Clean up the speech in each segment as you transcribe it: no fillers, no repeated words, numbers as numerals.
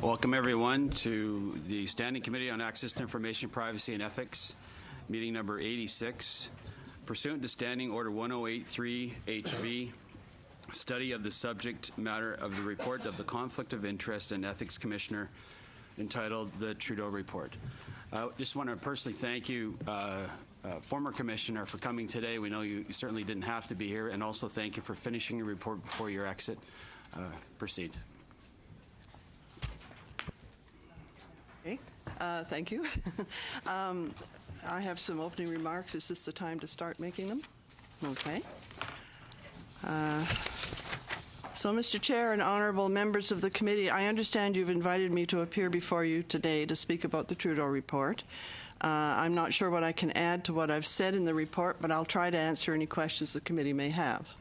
Welcome everyone to the Standing Committee on Access to Information, Privacy and Ethics, meeting number 86. Pursuant to Standing Order 1083 HV, study of the subject matter of the report of the Conflict of Interest and Ethics Commissioner entitled the Trudeau Report. I just want to personally thank you, former Commissioner, for coming today. We know you certainly didn't have to be here, and also thank you for finishing your report before your exit. Proceed. Okay, thank you. I have some opening remarks. Is this the time to start making them? Okay. So, Mr. Chair and honourable members of the committee, I understand you've invited me to appear before you today to speak about the Trudeau Report. I'm not sure what I can add to what I've said in the report, but I'll try to answer any questions the committee may have.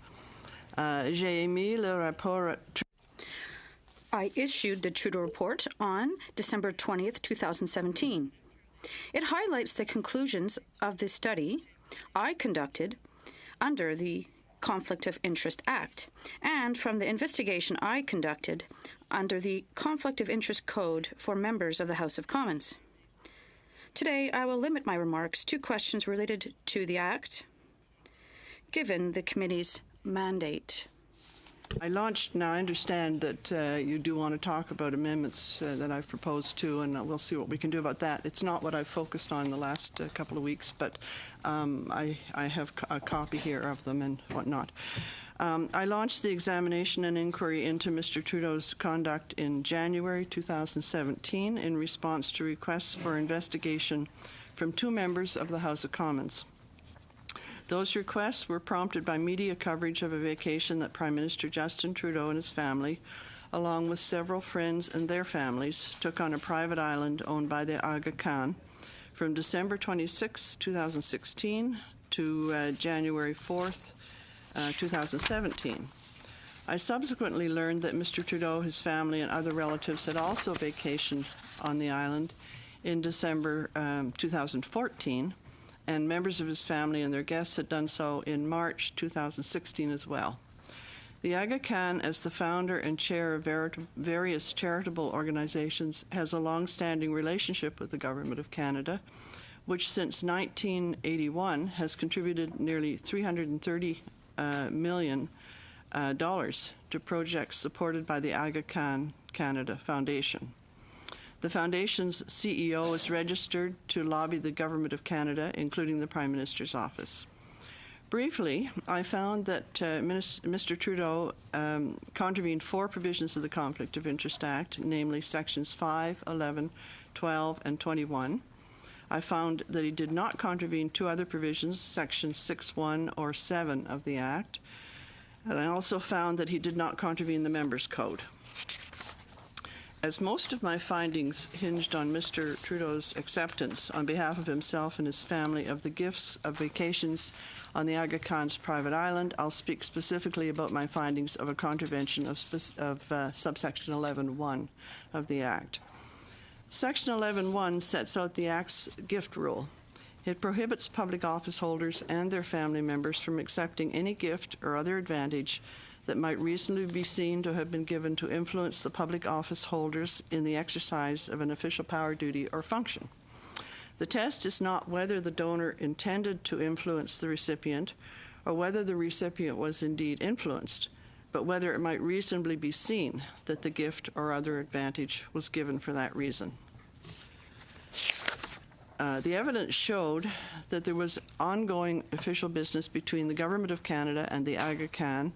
J'ai émis le rapport. I issued the Trudeau Report on December 20th, 2017. It highlights the conclusions of the study I conducted under the Conflict of Interest Act and from the investigation I conducted under the Conflict of Interest Code for members of the House of Commons. Today, I will limit my remarks to questions related to the Act, given the committee's mandate. Now I understand that you do want to talk about amendments that I've proposed to, and we'll see what we can do about that. It's not what I've focused on the last couple of weeks, but I have a copy here of them and whatnot. I launched the examination and inquiry into Mr. Trudeau's conduct in January 2017 in response to requests for investigation from two members of the House of Commons. Those requests were prompted by media coverage of a vacation that Prime Minister Justin Trudeau and his family, along with several friends and their families, took on a private island owned by the Aga Khan from December 26, 2016 to January 4th, 2017. I subsequently learned that Mr. Trudeau, his family, and other relatives had also vacationed on the island in December 2014, and members of his family and their guests had done so in March 2016 as well. The Aga Khan, as the founder and chair of various charitable organizations, has a long-standing relationship with the Government of Canada, which since 1981 has contributed nearly $330 million to projects supported by the Aga Khan Canada Foundation. The Foundation's CEO is registered to lobby the Government of Canada, including the Prime Minister's office. Briefly, I found that Mr. Trudeau contravened four provisions of the Conflict of Interest Act, namely Sections 5, 11, 12, and 21. I found that he did not contravene two other provisions, Sections 6, 1, or 7 of the Act. And I also found that he did not contravene the Members' Code. As most of my findings hinged on Mr. Trudeau's acceptance on behalf of himself and his family of the gifts of vacations on the Aga Khan's private island, I'll speak specifically about my findings of a contravention of subsection 11.1 of the Act. Section 11.1 sets out the Act's gift rule. It prohibits public office holders and their family members from accepting any gift or other advantage that might reasonably be seen to have been given to influence the public office holders in the exercise of an official power, duty, or function. The test is not whether the donor intended to influence the recipient or whether the recipient was indeed influenced, but whether it might reasonably be seen that the gift or other advantage was given for that reason. The evidence showed that there was ongoing official business between the Government of Canada and the Aga Khan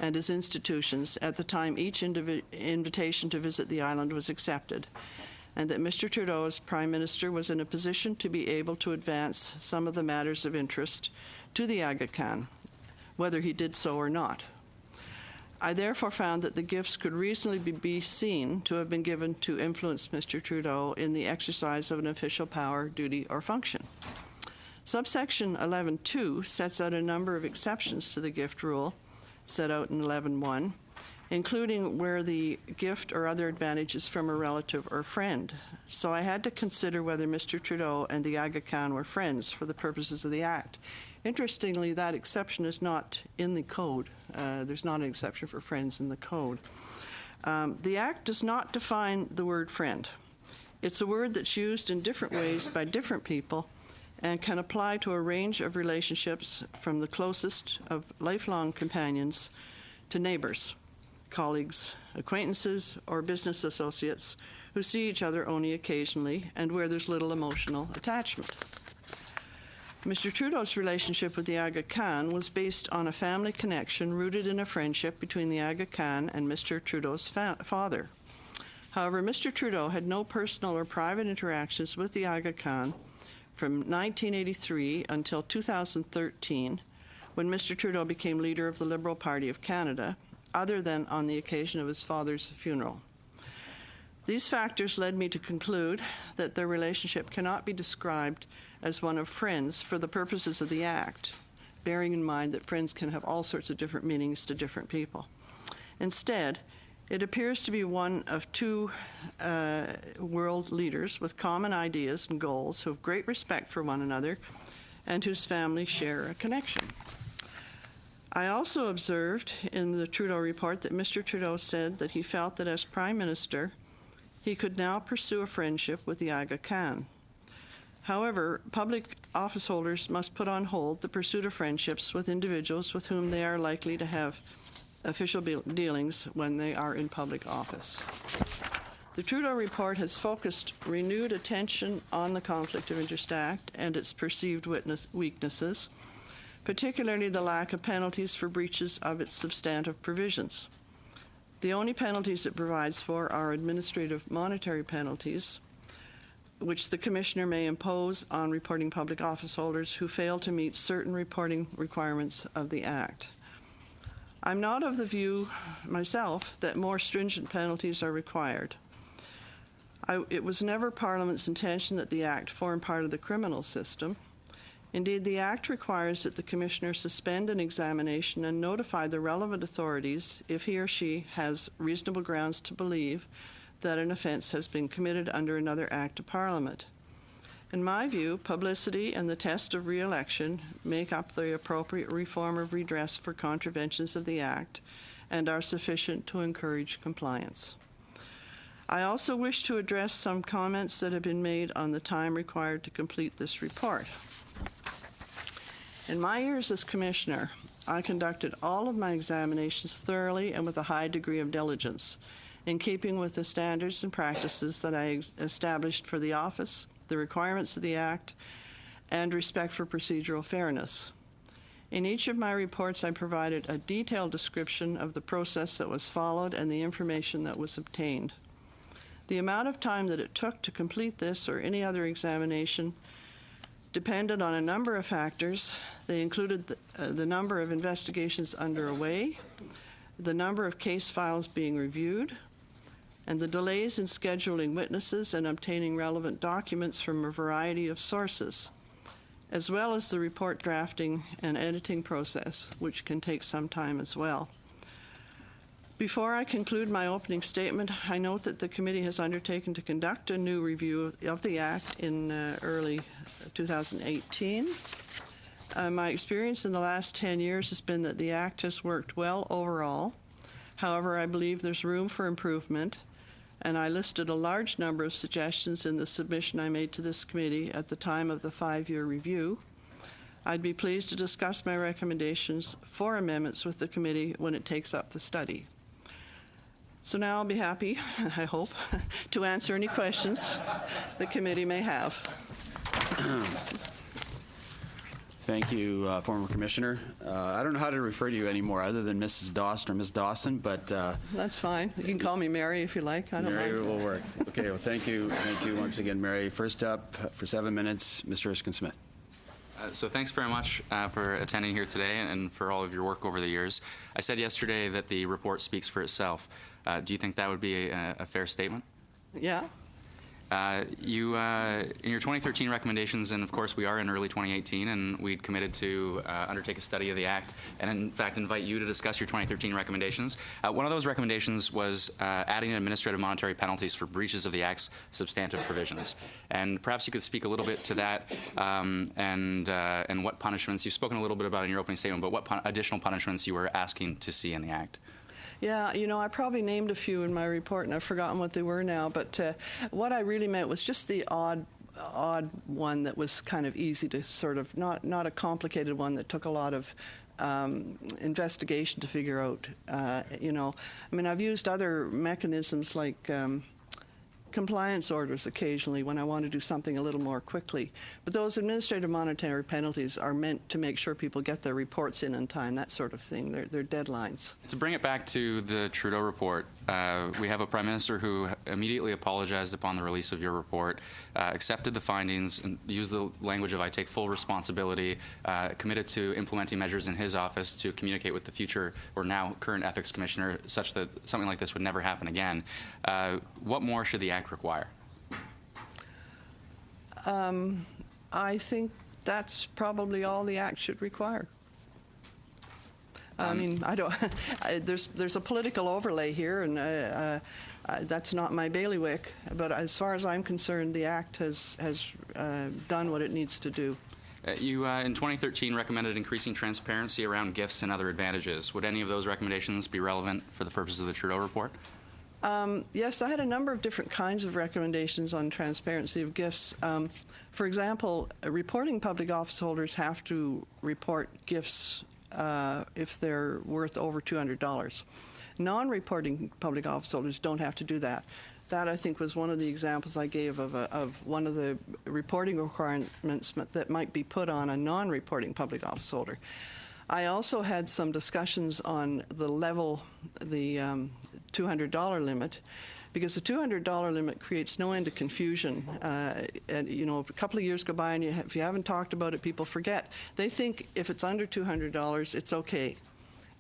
and his institutions at the time each invitation to visit the island was accepted, and that Mr. Trudeau, as Prime Minister, was in a position to be able to advance some of the matters of interest to the Aga Khan, whether he did so or not. I therefore found that the gifts could reasonably be seen to have been given to influence Mr. Trudeau in the exercise of an official power, duty, or function. Subsection 11.2 sets out a number of exceptions to the gift rule set out in 11.1, including where the gift or other advantage is from a relative or friend. So I had to consider whether Mr. Trudeau and the Aga Khan were friends for the purposes of the Act. Interestingly, that exception is not in the Code. There's not an exception for friends in the Code. The Act does not define the word friend. It's a word that's used in different ways by different people and can apply to a range of relationships from the closest of lifelong companions to neighbors, colleagues, acquaintances, or business associates who see each other only occasionally and where there's little emotional attachment. Mr. Trudeau's relationship with the Aga Khan was based on a family connection rooted in a friendship between the Aga Khan and Mr. Trudeau's father. However, Mr. Trudeau had no personal or private interactions with the Aga Khan from 1983 until 2013, when Mr. Trudeau became leader of the Liberal Party of Canada, other than on the occasion of his father's funeral. These factors led me to conclude that their relationship cannot be described as one of friends for the purposes of the Act, bearing in mind that friends can have all sorts of different meanings to different people. Instead, it appears to be one of two world leaders with common ideas and goals who have great respect for one another and whose families share a connection. I also observed in the Trudeau report that Mr. Trudeau said that he felt that as Prime Minister, he could now pursue a friendship with the Aga Khan. However, public office holders must put on hold the pursuit of friendships with individuals with whom they are likely to have official dealings when they are in public office. The Trudeau report has focused renewed attention on the Conflict of Interest Act and its perceived weaknesses, particularly the lack of penalties for breaches of its substantive provisions. The only penalties it provides for are administrative monetary penalties, which the Commissioner may impose on reporting public office holders who fail to meet certain reporting requirements of the Act. I'm not of the view myself that more stringent penalties are required. It was never Parliament's intention that the Act form part of the criminal system. Indeed, the Act requires that the Commissioner suspend an examination and notify the relevant authorities if he or she has reasonable grounds to believe that an offence has been committed under another Act of Parliament. In my view, publicity and the test of re-election make up the appropriate reform of redress for contraventions of the Act and are sufficient to encourage compliance. I also wish to address some comments that have been made on the time required to complete this report. In my years as Commissioner, I conducted all of my examinations thoroughly and with a high degree of diligence, in keeping with the standards and practices that I established for the office, the requirements of the Act, and respect for procedural fairness. In each of my reports, I provided a detailed description of the process that was followed and the information that was obtained. The amount of time that it took to complete this or any other examination depended on a number of factors. They included the number of investigations underway, the number of case files being reviewed, and the delays in scheduling witnesses and obtaining relevant documents from a variety of sources, as well as the report drafting and editing process, which can take some time as well. Before I conclude my opening statement, I note that the committee has undertaken to conduct a new review of the Act in early 2018. My experience in the last 10 years has been that the Act has worked well overall. However, I believe there's room for improvement, and I listed a large number of suggestions in the submission I made to this committee at the time of the 5-year review. I'd be pleased to discuss my recommendations for amendments with the committee when it takes up the study. So now I'll be happy, I hope, to answer any questions the committee may have. Thank you, former Commissioner. I don't know how to refer to you anymore other than Mrs. Dawson or Ms. Dawson, but... That's fine. You can call me Mary if you like. I don't Mary mind. will work. Okay, well, thank you. Thank you once again, Mary. First up, for 7 minutes, Mr. Erskine-Smith. So thanks very much for attending here today and for all of your work over the years. I said yesterday that the report speaks for itself. Do you think that would be a fair statement? Yeah. You, in your 2013 recommendations, and of course we are in early 2018, and we'd committed to undertake a study of the Act and in fact invite you to discuss your 2013 recommendations. One of those recommendations was adding administrative monetary penalties for breaches of the Act's substantive provisions. And perhaps you could speak a little bit to that and what punishments, you've spoken a little bit about in your opening statement, but what additional punishments you were asking to see in the Act. Yeah, I probably named a few in my report, and I've forgotten what they were now. But what I really meant was just the odd one that was kind of easy to sort of, not a complicated one that took a lot of investigation to figure out. I mean, I've used other mechanisms like compliance orders occasionally when I want to do something a little more quickly. But those administrative monetary penalties are meant to make sure people get their reports in time, that sort of thing. They're deadlines. To bring it back to the Trudeau report, we have a Prime Minister who immediately apologized upon the release of your report, accepted the findings, and used the language of "I take full responsibility," committed to implementing measures in his office to communicate with the future or now current Ethics Commissioner such that something like this would never happen again. What more should the Act require? I think that's probably all the Act should require. I mean, I don't. There's a political overlay here, and that's not my bailiwick. But as far as I'm concerned, the Act has done what it needs to do. You, in 2013, recommended increasing transparency around gifts and other advantages. Would any of those recommendations be relevant for the purposes of the Trudeau report? Yes, I had a number of different kinds of recommendations on transparency of gifts. For example, reporting public office holders have to report gifts if they're worth over $200. Non-reporting public office holders don't have to do that. That, I think, was one of the examples I gave of one of the reporting requirements that might be put on a non-reporting public office holder. I also had some discussions on the level, the $200 limit, because the $200 limit creates no end of confusion. And a couple of years go by, and if you haven't talked about it, people forget. They think if it's under $200, it's okay.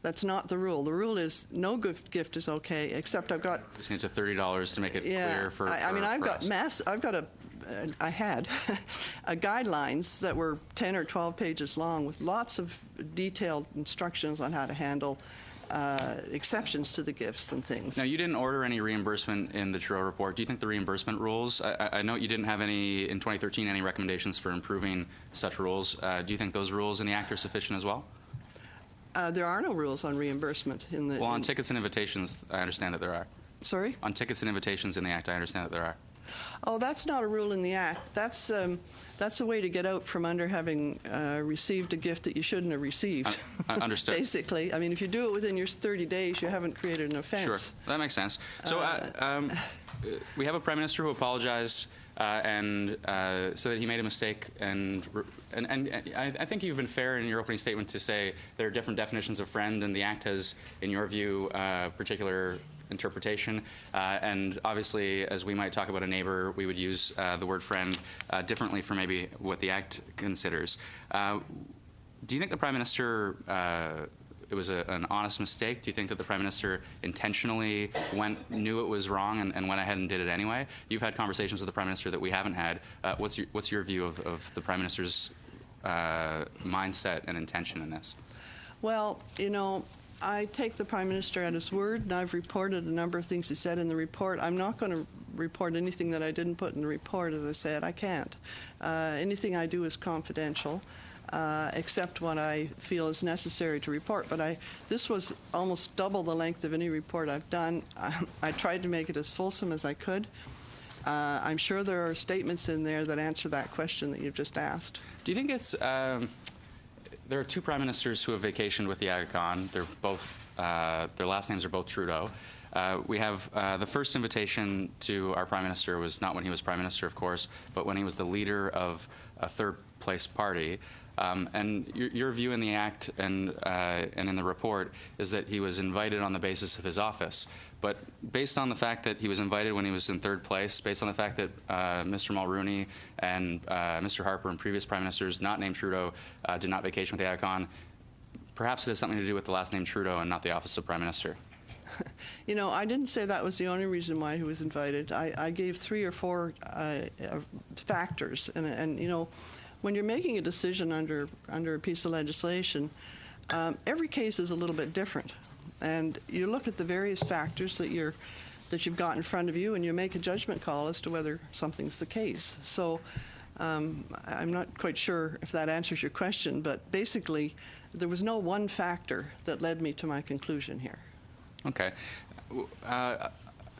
That's not the rule. The rule is no gift is okay, except I've got... Just need to $30 to make it clear for I mean, I've got us. I had guidelines that were 10 or 12 pages long with lots of detailed instructions on how to handle exceptions to the gifts and things. Now, you didn't order any reimbursement in the Trudeau report. Do you think the reimbursement rules, I know you didn't have any, in 2013, any recommendations for improving such rules. Do you think those rules in the Act are sufficient as well? There are no rules on reimbursement in the... Well, on tickets and invitations, I understand that there are. Sorry? On tickets and invitations in the Act, I understand that there are. Oh, that's not a rule in the Act. That's a way to get out from under having received a gift that you shouldn't have received. Understood. Basically. I mean, if you do it within your 30 days, you haven't created an offense. Sure. That makes sense. So we have a Prime Minister who apologized and said that he made a mistake, and I think you've been fair in your opening statement to say there are different definitions of friend, and the Act has, in your view, particular interpretation. And obviously, as we might talk about a neighbor, we would use the word friend differently for maybe what the Act considers. Do you think the Prime Minister, it was an honest mistake? Do you think that the Prime Minister intentionally knew it was wrong and went ahead and did it anyway? You've had conversations with the Prime Minister that we haven't had. What's your view of the Prime Minister's mindset and intention in this? Well, I take the Prime Minister at his word, and I've reported a number of things he said in the report. I'm not going to report anything that I didn't put in the report. As I said, I can't. Anything I do is confidential, except what I feel is necessary to report. But this was almost double the length of any report I've done. I tried to make it as fulsome as I could. I'm sure there are statements in there that answer that question that you've just asked. Do you think it's... There are two Prime Ministers who have vacationed with the Aga Khan. They're both, their last names are both Trudeau. We have the first invitation to our Prime Minister was not when he was Prime Minister, of course, but when he was the leader of a third-place party. And your view in the Act and in the report is that he was invited on the basis of his office. But based on the fact that he was invited when he was in third place, based on the fact that Mr. Mulrooney and Mr. Harper and previous Prime Ministers not named Trudeau did not vacation with the Aga Khan, perhaps it has something to do with the last name Trudeau and not the office of Prime Minister. I didn't say that was the only reason why he was invited. I gave 3 or 4 factors. And when you're making a decision under a piece of legislation, every case is a little bit different. And you look at the various factors that you've got in front of you, and you make a judgment call as to whether something's the case. So I'm not quite sure if that answers your question, but basically there was no one factor that led me to my conclusion here. Okay.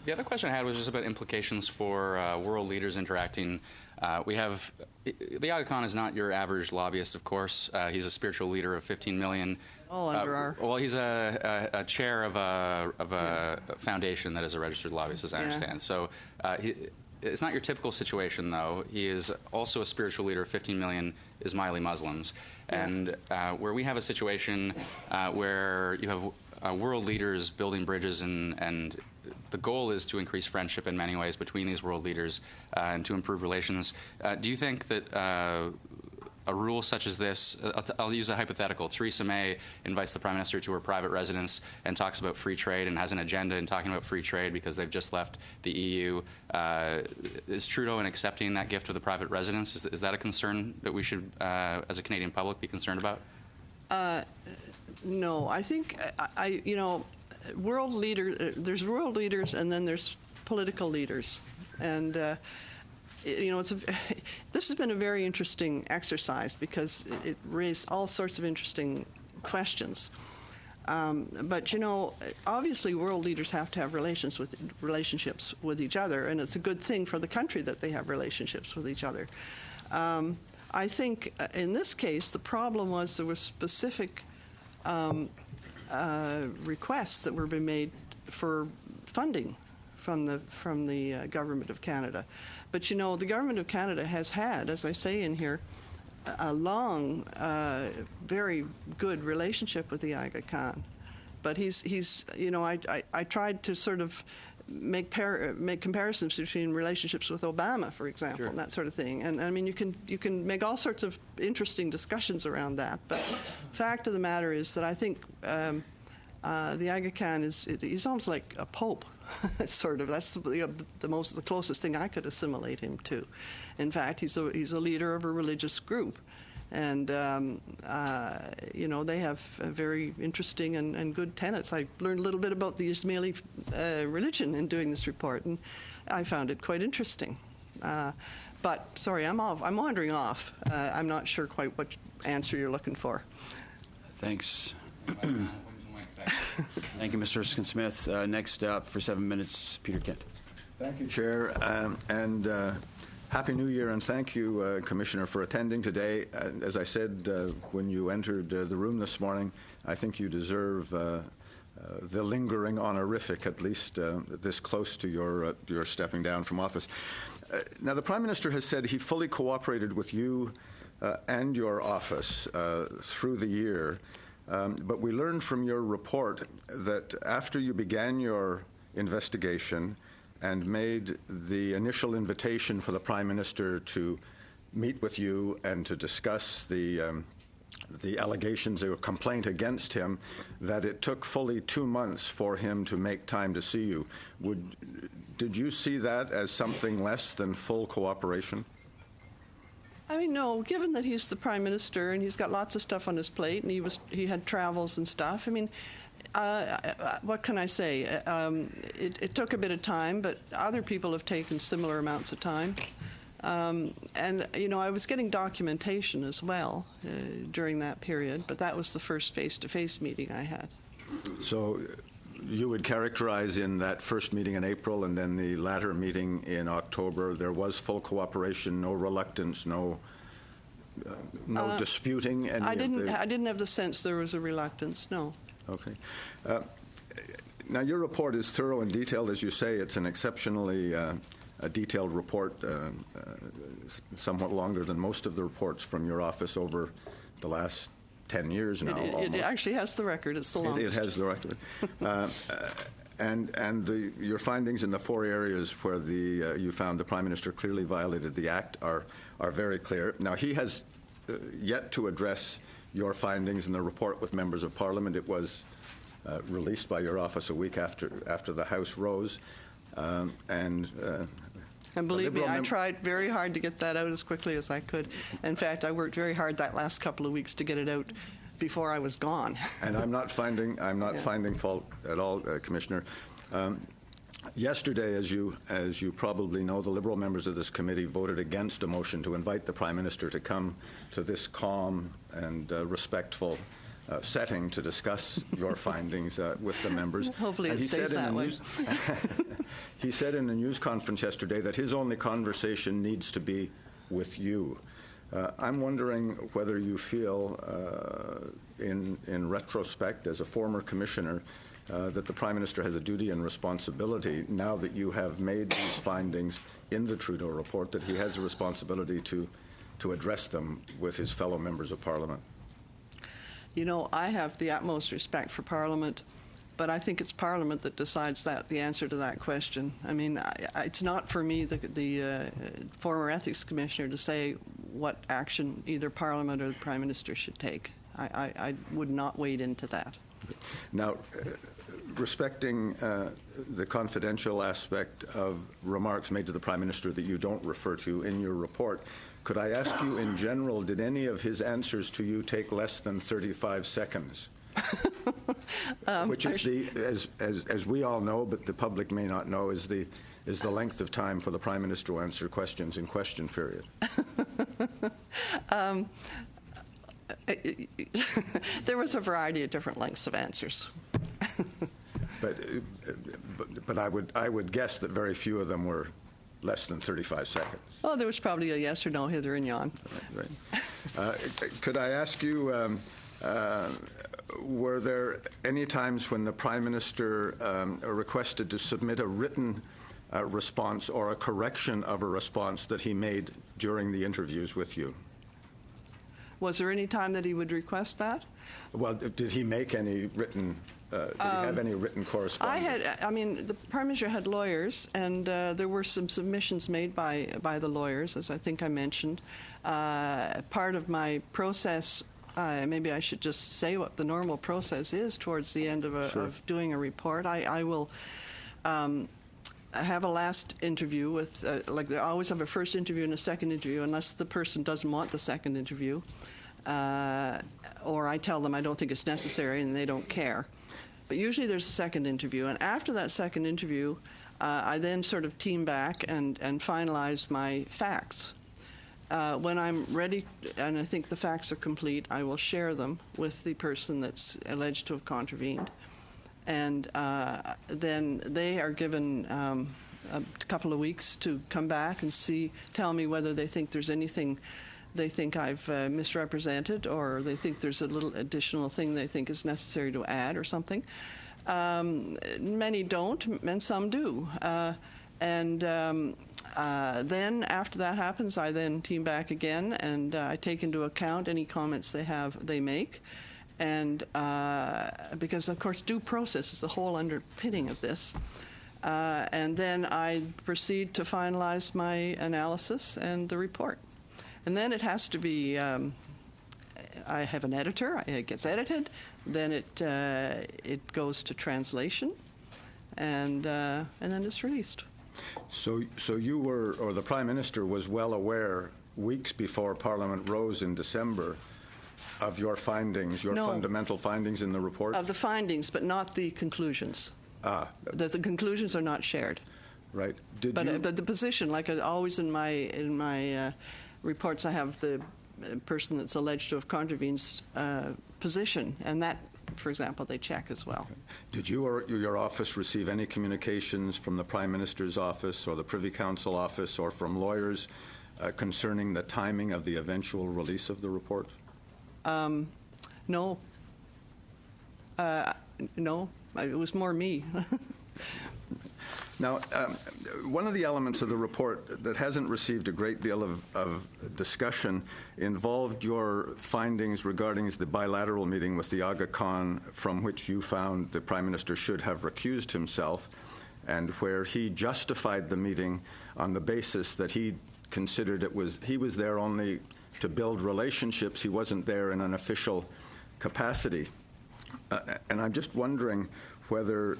The other question I had was just about implications for world leaders interacting. We have the Aga Khan is not your average lobbyist, of course. He's a spiritual leader of 15 million. All under our... Well, he's a chair of a foundation that is a registered lobbyist, as I understand. So it's not your typical situation, though. He is also a spiritual leader of 15 million Ismaili Muslims. And where we have a situation where you have world leaders building bridges, and the goal is to increase friendship in many ways between these world leaders and to improve relations. Do you think that a rule such as this, I'll use a hypothetical. Theresa May invites the Prime Minister to her private residence and talks about free trade and has an agenda in talking about free trade because they've just left the EU. Is Trudeau in accepting that gift of the private residence? Is that a concern that we should, as a Canadian public, be concerned about? No, I think, you know, world leader. There's world leaders and then there's political leaders. And you know, this has been a very interesting exercise because it raised all sorts of interesting questions. But you know, obviously, world leaders have to have relationships with each other, and it's a good thing for the country that they have relationships with each other. I think in this case, the problem was there were specific requests that were being made for funding from the Government of Canada. But you know, the Government of Canada has had, as I say in here, a long, very good relationship with the Aga Khan. But he's you know, I tried to sort of make comparisons between relationships with Obama, for example, Sure. and that sort of thing. And I mean, you can make all sorts of interesting discussions around that. But fact of the matter is that I think the Aga Khan he's almost like a pope. Sort of. That's the closest thing I could assimilate him to. In fact, he's a leader of a religious group, and you know, they have very interesting and good tenets. I learned a little bit about the Ismaili religion in doing this report, and I found it quite interesting. But sorry, I'm wandering off. I'm not sure quite what answer you're looking for. Thanks. Thank you, Mr. Erskine-Smith. Next up for 7 minutes, Peter Kent. Thank you, Chair, and Happy New Year, and thank you, Commissioner, for attending today. As I said when you entered the room this morning, I think you deserve the lingering honorific, at least this close to your stepping down from office. Now, the Prime Minister has said he fully cooperated with you and your office through the year. But we learned from your report that after you began your investigation and made the initial invitation for the Prime Minister to meet with you and to discuss the allegations or complaint against him, that it took fully 2 months for him to make time to see you. Did you see that as something less than full cooperation? I mean, no, given that he's the Prime Minister and he's got lots of stuff on his plate and he had travels and stuff, I mean, what can I say? It took a bit of time, but other people have taken similar amounts of time. And, you know, I was getting documentation as well during that period, but that was the first face-to-face meeting I had. So you would characterize in that first meeting in April and then the latter meeting in October, there was full cooperation, no reluctance, no disputing any I didn't have the sense there was a reluctance, no. Okay. Now, your report is thorough and detailed, as you say. It's an exceptionally detailed report, somewhat longer than most of the reports from your office over the last 10 years now. It actually has the record. It's the longest. It has the record. And your findings in the 4 areas where you found the Prime Minister clearly violated the Act are very clear. Now, he has yet to address your findings in the report with members of Parliament. It was released by your office a week after the House rose. And believe me, I tried very hard to get that out as quickly as I could. In fact, I worked very hard that last couple of weeks to get it out before I was gone. And I'm not finding fault at all, Commissioner. Yesterday, as you probably know, the Liberal members of this committee voted against a motion to invite the Prime Minister to come to this calm and respectful setting to discuss your findings with the members. Hopefully And it stays that way. He said in a news conference yesterday that his only conversation needs to be with you. I'm wondering whether you feel, in retrospect, as a former commissioner, that the Prime Minister has a duty and responsibility, now that you have made these findings in the Trudeau report, that he has a responsibility to address them with his fellow members of Parliament. You know, I have the utmost respect for Parliament, but I think it's Parliament that decides the answer to that question. I mean, it's not for me, the former Ethics Commissioner, to say what action either Parliament or the Prime Minister should take. I would not wade into that. Now, respecting the confidential aspect of remarks made to the Prime Minister that you don't refer to in your report, could I ask you in general, did any of his answers to you take less than 35 seconds? Which is as we all know, but the public may not know, is the length of time for the Prime Minister to answer questions in question period. There was a variety of different lengths of answers. But I would guess that very few of them were less than 35 seconds. Oh, there was probably a yes or no hither and yon. Right. Could I ask you, were there any times when the Prime Minister requested to submit a written response or a correction of a response that he made during the interviews with you? Was there any time that he would request that? Well, did he make any written, did he have any written correspondence? I mean, the Prime Minister had lawyers, and there were some submissions made by the lawyers, as I think I mentioned. Part of my process, maybe I should just say what the normal process is towards the end of, Sure. of doing a report. I will have a last interview with, like I always have a first interview and a second interview, unless the person doesn't want the second interview. Or I tell them I don't think it's necessary and they don't care. But usually there's a second interview, and after that second interview, I then sort of team back and finalize my facts. When I'm ready and I think the facts are complete, I will share them with the person that's alleged to have contravened. And then they are given a couple of weeks to come back and tell me whether they think there's anything they think I've misrepresented, or they think there's a little additional thing they think is necessary to add or something. Many don't, and some do. Then after that happens, I then team back again, and I take into account any comments they make. And because, of course, due process is the whole underpinning of this. And then I proceed to finalize my analysis and the report. And then it has to be, I have an editor, it gets edited, then it goes to translation, and then it's released. So you were, or the Prime Minister was well aware, weeks before Parliament rose in December, of your findings, your fundamental findings in the report? Of the findings, but not the conclusions. The conclusions are not shared. Right. But the position, like always in my reports, I have the person that's alleged to have contravened position, and that, for example, they check as well. Okay. Did you or your office receive any communications from the Prime Minister's office or the Privy Council office or from lawyers concerning the timing of the eventual release of the report? No. No, it was more me. Now, one of the elements of the report that hasn't received a great deal of discussion involved your findings regarding the bilateral meeting with the Aga Khan, from which you found the Prime Minister should have recused himself, and where he justified the meeting on the basis that he considered he was there only to build relationships. He wasn't there in an official capacity. And I'm just wondering whether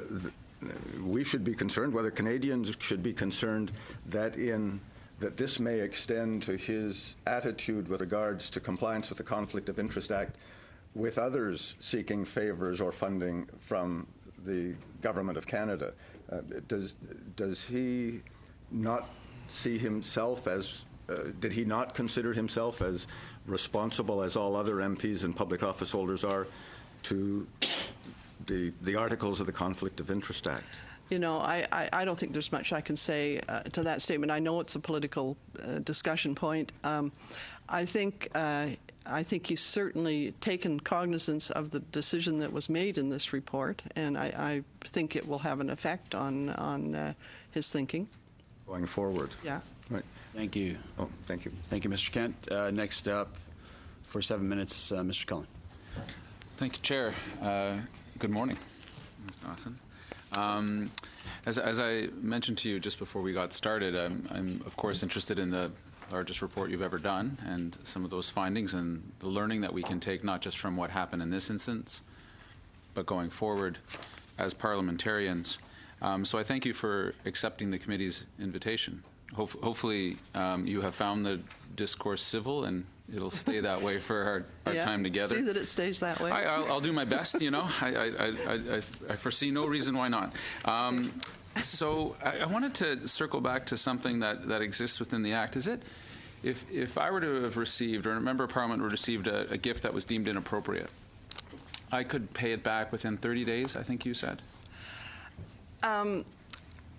we should be concerned, whether Canadians should be concerned that this may extend to his attitude with regards to compliance with the Conflict of Interest Act with others seeking favors or funding from the Government of Canada. Does he not see himself as did he not consider himself as responsible as all other MPs and public office holders are to the articles of the Conflict of Interest Act? You know, I don't think there's much I can say to that statement. I know it's a political discussion point. I think he's certainly taken cognizance of the decision that was made in this report, and I think it will have an effect on his thinking. Going forward. Yeah. Right. Thank you. Oh, thank you. Thank you, Mr. Kent. Next up, for 7 minutes, Mr. Cullen. Thank you, Chair. Good morning, Ms. Dawson. As I mentioned to you just before we got started, I'm of course interested in the largest report you've ever done and some of those findings and the learning that we can take not just from what happened in this instance, but going forward as parliamentarians. So I thank you for accepting the committee's invitation. Hopefully you have found the discourse civil, and it'll stay that way for our time together. See that it stays that way. I'll do my best, you know. I foresee no reason why not. So I wanted to circle back to something that exists within the Act. Is it, if I were to have received, or a member of Parliament received a gift that was deemed inappropriate, I could pay it back within 30 days, I think you said?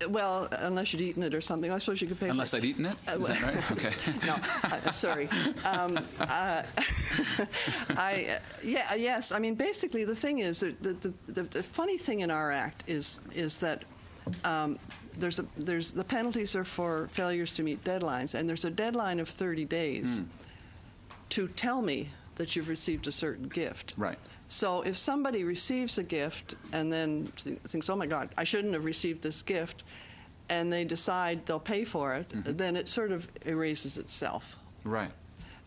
Well, unless you'd eaten it or something, I suppose you could pay. Unless I'd eaten it? Is that right? Okay. No, sorry. Yes. I mean, basically, the thing is, the funny thing in our Act is that there's the penalties are for failures to meet deadlines, and there's a deadline of 30 days to tell me that you've received a certain gift. Right. So if somebody receives a gift and then thinks, oh my God, I shouldn't have received this gift, and they decide they'll pay for it, then it sort of erases itself. Right.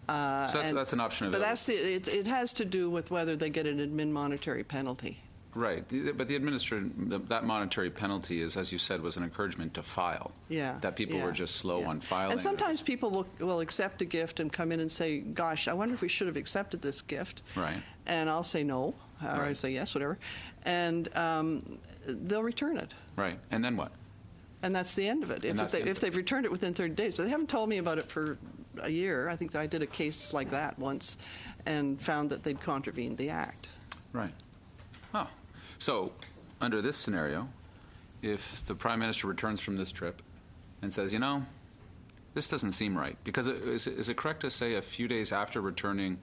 So that's an option available. But it has to do with whether they get an admin monetary penalty. Right, but that monetary penalty is, as you said, was an encouragement to file. Yeah. That people were just slow on filing. And sometimes people will accept a gift and come in and say, gosh, I wonder if we should have accepted this gift. Right. And I'll say no, or I say yes, whatever. And they'll return it. Right, and then what? And that's the end of it. If they've returned it within 30 days. So they haven't told me about it for a year. I think I did a case like that once and found that they'd contravened the Act. Right. Oh. So, under this scenario, if the Prime Minister returns from this trip and says, you know, this doesn't seem right, because is it correct to say a few days after returning,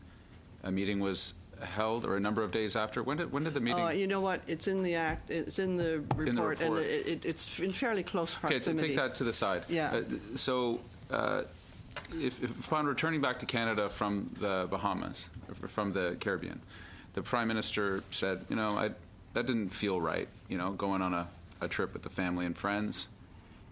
a meeting was held, or a number of days after? When did the meeting? You know what? It's in the Act. It's in the report, and it's in fairly close proximity. Okay, so take that to the side. Yeah. If upon returning back to Canada from the Bahamas, or from the Caribbean, the Prime Minister said, you know, that didn't feel right, you know, going on a trip with the family and friends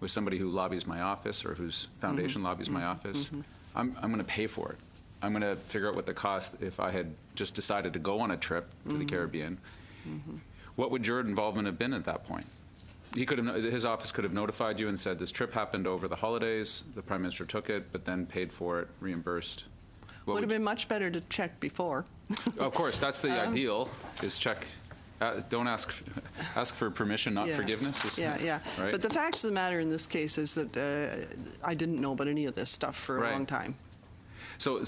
with somebody who lobbies my office or whose foundation lobbies my office. I'm going to pay for it. I'm going to figure out what the cost, if I had just decided to go on a trip to the Caribbean, what would your involvement have been at that point? His office could have notified you and said, this trip happened over the holidays, the Prime Minister took it, but then paid for it, reimbursed. Would have been much better to check before. Of course, that's the ideal, is check. Don't ask for permission, not forgiveness. Yeah. Right? But the facts of the matter in this case is that I didn't know about any of this stuff for a long time. So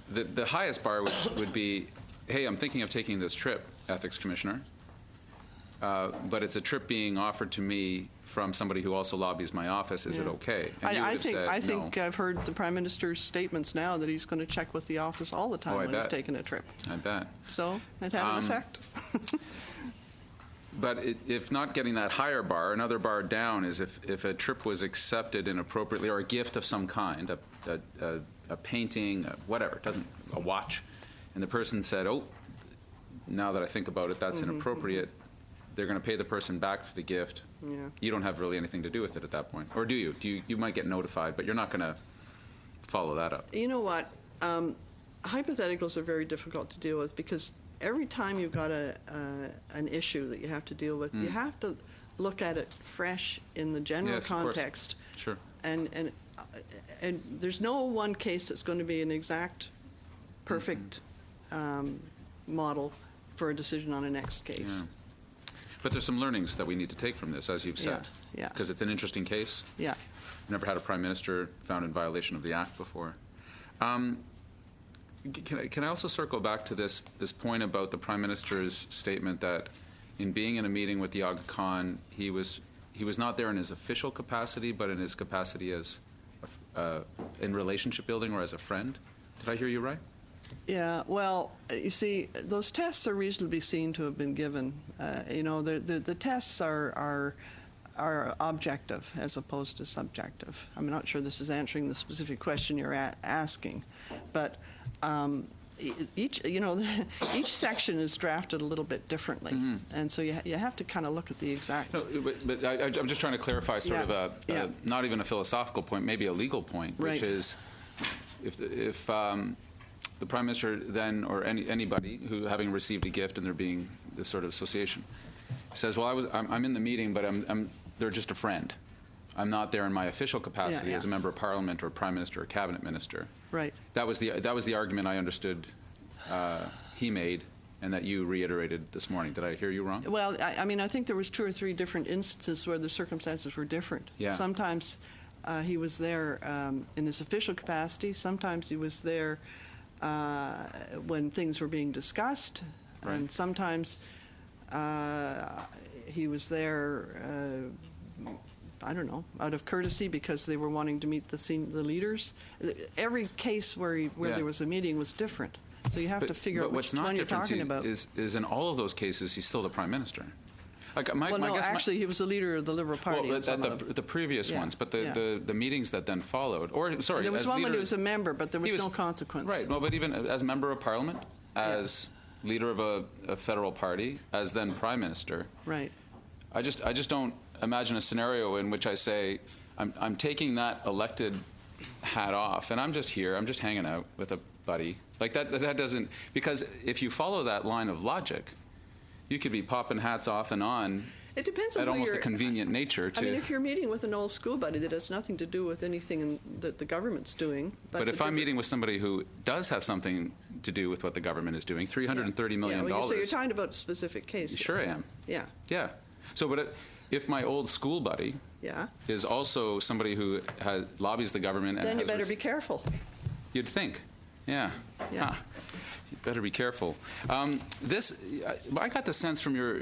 the highest bar would be, hey, I'm thinking of taking this trip, Ethics Commissioner, but it's a trip being offered to me from somebody who also lobbies my office. Is it okay? And you would have said, I think I've heard the Prime Minister's statements now that he's going to check with the office all the time when he's taking a trip. I bet. So it had an effect. But if not getting that higher bar, another bar down is if a trip was accepted inappropriately, or a gift of some kind, a painting, whatever, a watch, and the person said, oh, now that I think about it, that's inappropriate, they're going to pay the person back for the gift. Yeah. You don't have really anything to do with it at that point. Or do you? You might get notified, but you're not going to follow that up. You know what? Hypotheticals are very difficult to deal with because every time you've got an issue that you have to deal with, you have to look at it fresh in the general context. Sure. And there's no one case that's going to be an exact, perfect model for a decision on a next case. Yeah. But there's some learnings that we need to take from this, as you've said. Yeah. because it's an interesting case. Yeah. Never had a prime minister found in violation of the act before. Can I also circle back to this point about the prime minister's statement that in being in a meeting with the Aga Khan, he was not there in his official capacity, but in his capacity as in relationship building or as a friend? Did I hear you right? Yeah, well, you see, those tests are reasonably seen to have been given. The tests are objective as opposed to subjective. I'm not sure this is answering the specific question you're asking, but each section is drafted a little bit differently, and so you have to kind of look at the exact. No, but I'm just trying to clarify sort of not even a philosophical point, maybe a legal point, which is if the prime minister then, or anybody who having received a gift and there being this sort of association, says, well, I'm in the meeting, but they're just a friend. I'm not there in my official capacity as a member of parliament or prime minister or cabinet minister. Right. That was the argument I understood he made, and that you reiterated this morning. Did I hear you wrong? Well, I think there was 2 or 3 different instances where the circumstances were different. Yeah. Sometimes he was there in his official capacity. Sometimes he was there when things were being discussed, and sometimes he was there. I don't know, out of courtesy because they were wanting to meet the leaders. Every case where there was a meeting was different. So you have to figure out which one you're talking about. Is in all of those cases, he's still the prime minister. Actually, he was the leader of the Liberal Party. Well, the previous ones, but the meetings that then followed, there was one when he was a member, but there was no consequence. Right. Well, but even as member of Parliament, as leader of a federal party, as then prime minister. Right. I just don't imagine a scenario in which I say, I'm taking that elected hat off, and I'm just here, I'm just hanging out with a buddy. Like that doesn't, because if you follow that line of logic, you could be popping hats off and on. It depends on at almost a convenient nature. I mean, if you're meeting with an old school buddy that has nothing to do with anything that the government's doing. But if I'm meeting with somebody who does have something to do with what the government is doing, $330 million. So you're talking about a specific case. Sure I am. Yeah. Yeah. So, but if my old school buddy is also somebody who lobbies the government, and then you better be careful. You'd think. Yeah. Yeah. You better be careful. I got the sense from your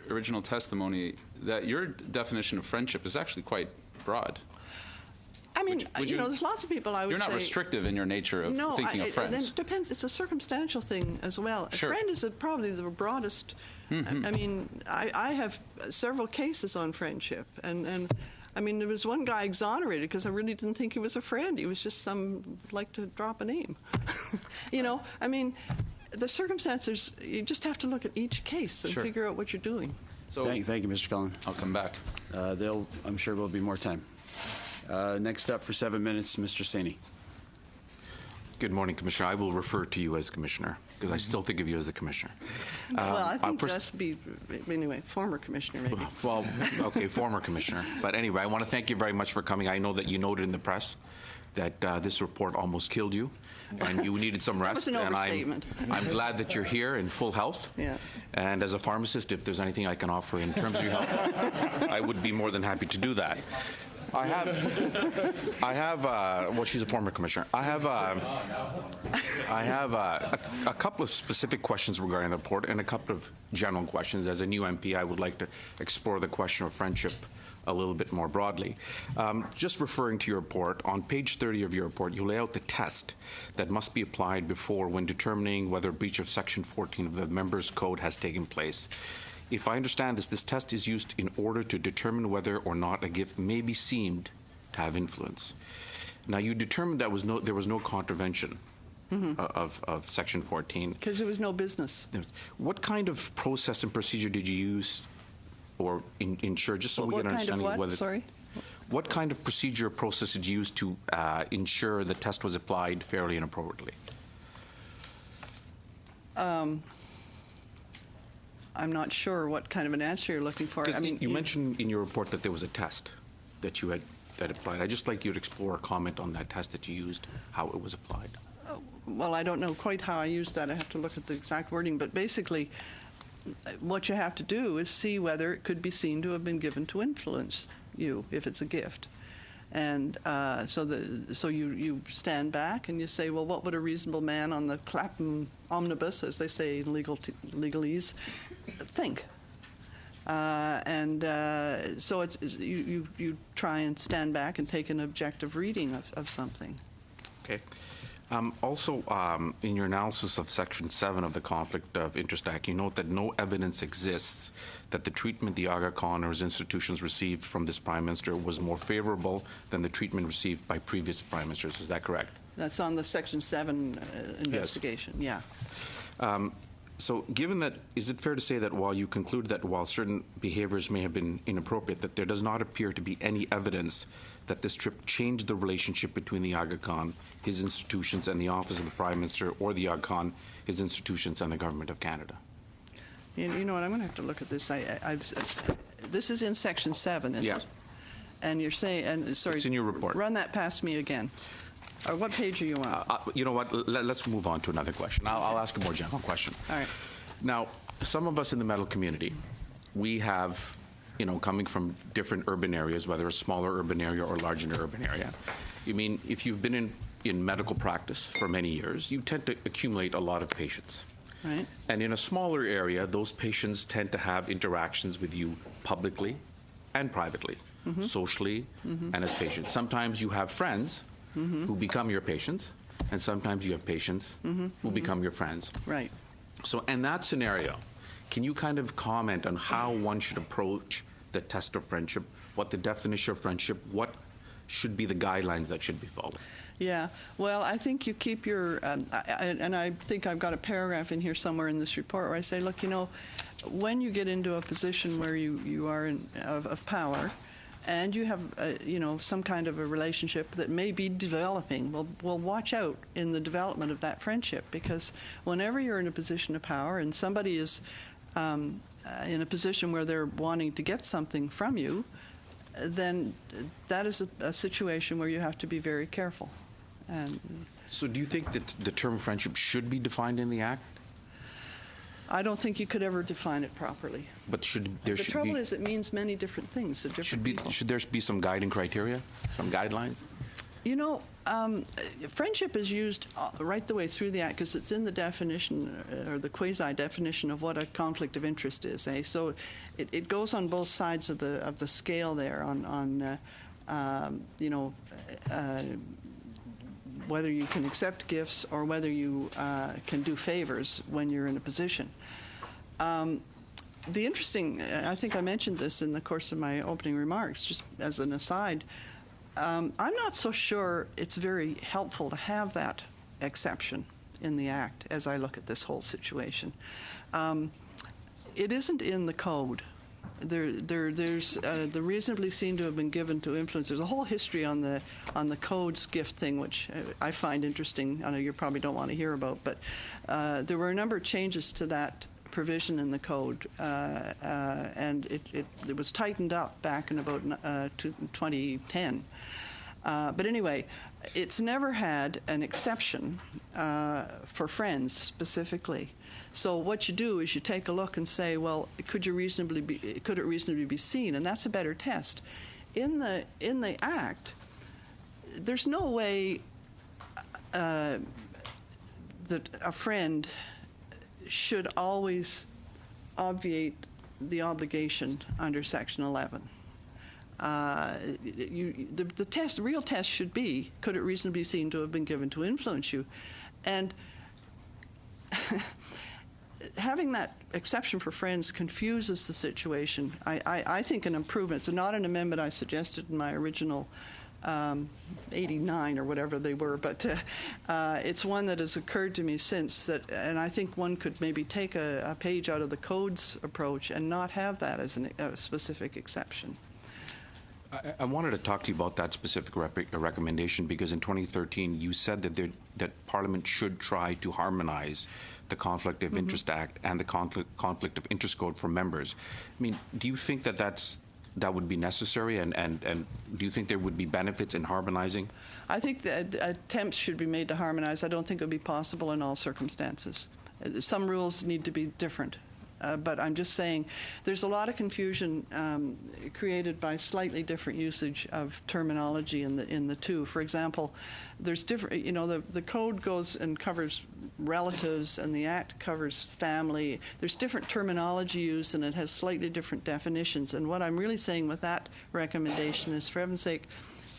original testimony that your definition of friendship is actually quite broad. I mean, there's lots of people I would say... You're not restrictive in your nature of thinking of friends. It depends. It's a circumstantial thing as well. Sure. A friend is probably the broadest... I mean, I have several cases on friendship, and I mean, there was one guy exonerated because I really didn't think he was a friend. He was just like to drop a name. I mean, the circumstances, you just have to look at each case and figure out what you're doing. So, thank you, Mr. Cullen. I'll come back. I'm sure there'll be more time. Next up for 7 minutes, Mr. Saini. Good morning, Commissioner. I will refer to you as Commissioner because I still think of you as the Commissioner. Well, I think that should be, anyway, former Commissioner maybe. Well, okay, former Commissioner. But anyway, I want to thank you very much for coming. I know that you noted in the press that this report almost killed you and you needed some rest. That was an overstatement. And I'm glad that you're here in full health. Yeah. And as a pharmacist, if there's anything I can offer in terms of your health, I would be more than happy to do that. Well, she's a former commissioner. I have a couple of specific questions regarding the report and a couple of general questions. As a new MP, I would like to explore the question of friendship a little bit more broadly. Just referring to your report, on page 30 of your report, you lay out the test that must be applied when determining whether a breach of Section 14 of the Members' Code has taken place. If I understand this test is used in order to determine whether or not a gift may be seemed to have influence. Now, you determined that there was no contravention of Section 14. Because there was no business. What kind of process and procedure did you use or ensure, just so we get an understanding of whether... Sorry? What kind of procedure or process did you use to ensure the test was applied fairly and appropriately? I'm not sure what kind of an answer you're looking for. I mean, you mentioned in your report that there was a test that you had that applied. I'd just like you to explore a comment on that test that you used, how it was applied. Well, I don't know quite how I used that. I have to look at the exact wording, but basically, what you have to do is see whether it could be seen to have been given to influence you, if it's a gift. And so you stand back and you say, well, what would a reasonable man on the Clapham omnibus, as they say in legalese, think? So you try and stand back and take an objective reading of something. Okay. Also, in your analysis of Section 7 of the Conflict of Interest Act, you note that no evidence exists that the treatment the Aga Khan or his institutions received from this Prime Minister was more favorable than the treatment received by previous Prime Ministers. Is that correct? That's on the Section 7 investigation, yes. Yeah. So given that, is it fair to say that while you conclude that while certain behaviors may have been inappropriate, that there does not appear to be any evidence that this trip changed the relationship between the Aga Khan, his institutions, and the Office of the Prime Minister, or the Aga Khan, his institutions, and the Government of Canada? You know what, I'm going to have to look at this. This is in Section 7, isn't Yeah. it? And you're saying, and sorry. It's in your report. Run that past me again. What page are you on? You know what? Let's move on to another question. I'll ask a more general question. All right. Now, some of us in the medical community, we have, coming from different urban areas, whether a smaller urban area or larger urban area. I mean, if you've been in medical practice for many years, you tend to accumulate a lot of patients. Right. And in a smaller area, those patients tend to have interactions with you publicly and privately, socially, and as patients. Sometimes you have friends who become your patients, and sometimes you have patients who become your friends. Right. So in that scenario, can you kind of comment on how one should approach the test of friendship, what the definition of friendship, what should be the guidelines that should be followed? Yeah, well, I think you keep your, and I think I've got a paragraph in here somewhere in this report where I say, look, when you get into a position where you are of power, and you have, some kind of a relationship that may be developing, well, watch out in the development of that friendship, because whenever you're in a position of power and somebody is in a position where they're wanting to get something from you, then that is a situation where you have to be very careful. And so do you think that the term friendship should be defined in the Act? I don't think you could ever define it properly. But the trouble is it means many different things to different people. Should there be some guiding criteria, some guidelines? Friendship is used right the way through the Act because it's in the definition or the quasi-definition of what a conflict of interest is. So it goes on both sides of the scale there on whether you can accept gifts or whether you can do favors when you're in a position. The interesting, I think I mentioned this in the course of my opening remarks, just as an aside, I'm not so sure it's very helpful to have that exception in the Act as I look at this whole situation. It isn't in the code. There's the reasonably seen to have been given to influence. There's a whole history on the code's gift thing, which I find interesting. I know you probably don't want to hear about, but there were a number of changes to that provision in the code, and it was tightened up back in about 2010. But anyway, it's never had an exception for friends specifically. So what you do is you take a look and say, well, could it reasonably be seen? And that's a better test. In the Act, there's no way that a friend should always obviate the obligation under Section 11. The real test should be, could it reasonably be seen to have been given to influence you? And having that exception for friends confuses the situation. I think an improvement, it's not an amendment I suggested in my original 89 or whatever they were, but it's one that has occurred to me since, and I think one could maybe take a page out of the code's approach and not have that as a specific exception. I wanted to talk to you about that specific recommendation because in 2013 you said that Parliament should try to harmonize the Conflict of Interest Act and the Conflict of Interest Code for members. I mean, do you think that would be necessary, and do you think there would be benefits in harmonizing? I think that attempts should be made to harmonize. I don't think it would be possible in all circumstances. Some rules need to be different but I'm just saying there's a lot of confusion created by slightly different usage of terminology in the two. For example, there's different, the code goes and covers relatives and the act covers family. There's different terminology used and it has slightly different definitions. And what I'm really saying with that recommendation is, for heaven's sake,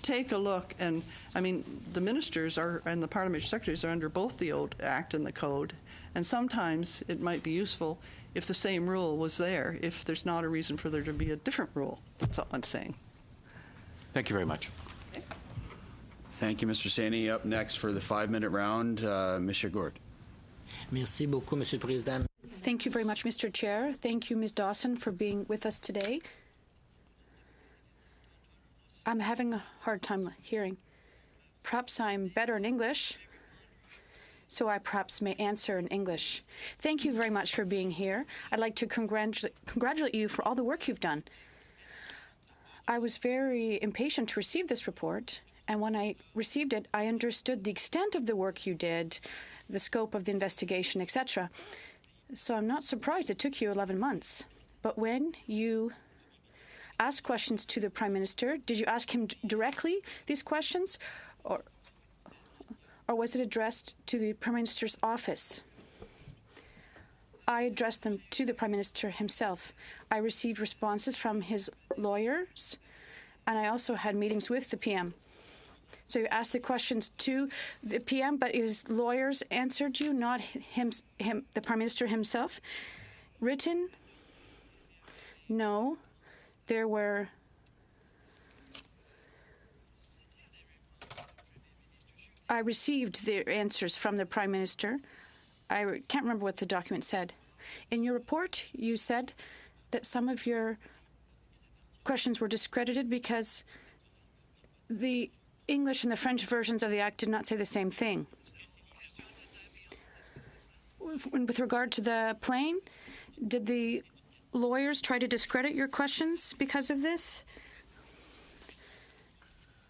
take a look. And I mean, the ministers and the parliamentary secretaries are under both the old act and the code. And sometimes it might be useful if the same rule was there, if there's not a reason for there to be a different rule. That's all I'm saying. Thank you very much. Thank you, Mr. Saini. Up next for the 5-minute round, Mr. Gourde. Merci beaucoup, Monsieur le Président. Thank you very much, Mr. Chair. Thank you, Ms. Dawson, for being with us today. I'm having a hard time hearing. Perhaps I'm better in English, so I perhaps may answer in English. Thank you very much for being here. I'd like to congratulate you for all the work you've done. I was very impatient to receive this report, and when I received it, I understood the extent of the work you did, the scope of the investigation, etc. So I'm not surprised it took you 11 months. But when you asked questions to the Prime Minister, did you ask him directly these questions, or was it addressed to the Prime Minister's office? I addressed them to the Prime Minister himself. I received responses from his lawyers, and I also had meetings with the PM. So you asked the questions to the PM, but his lawyers answered you, not him, the Prime Minister himself? Written? No. There were I received the answers from the Prime Minister. I can't remember what the document said. In your report, you said that some of your questions were discredited because the English and the French versions of the Act did not say the same thing. With regard to the plane, did the lawyers try to discredit your questions because of this?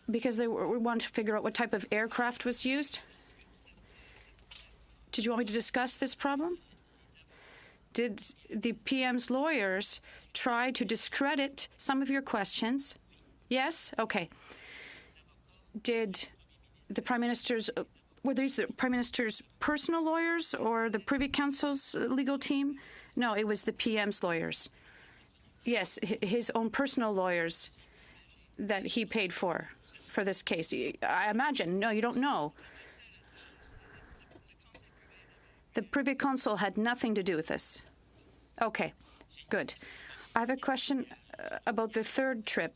Because they wanted to figure out what type of aircraft was used? Did you want me to discuss this problem? Did the PM's lawyers try to discredit some of your questions? Yes? Okay. Did the Prime Minister's, were these the Prime Minister's personal lawyers or the Privy Council's legal team? No, it was the PM's lawyers. Yes, his own personal lawyers that he paid for this case. I imagine. No, you don't know. The Privy Council had nothing to do with this. Okay, good. I have a question about the third trip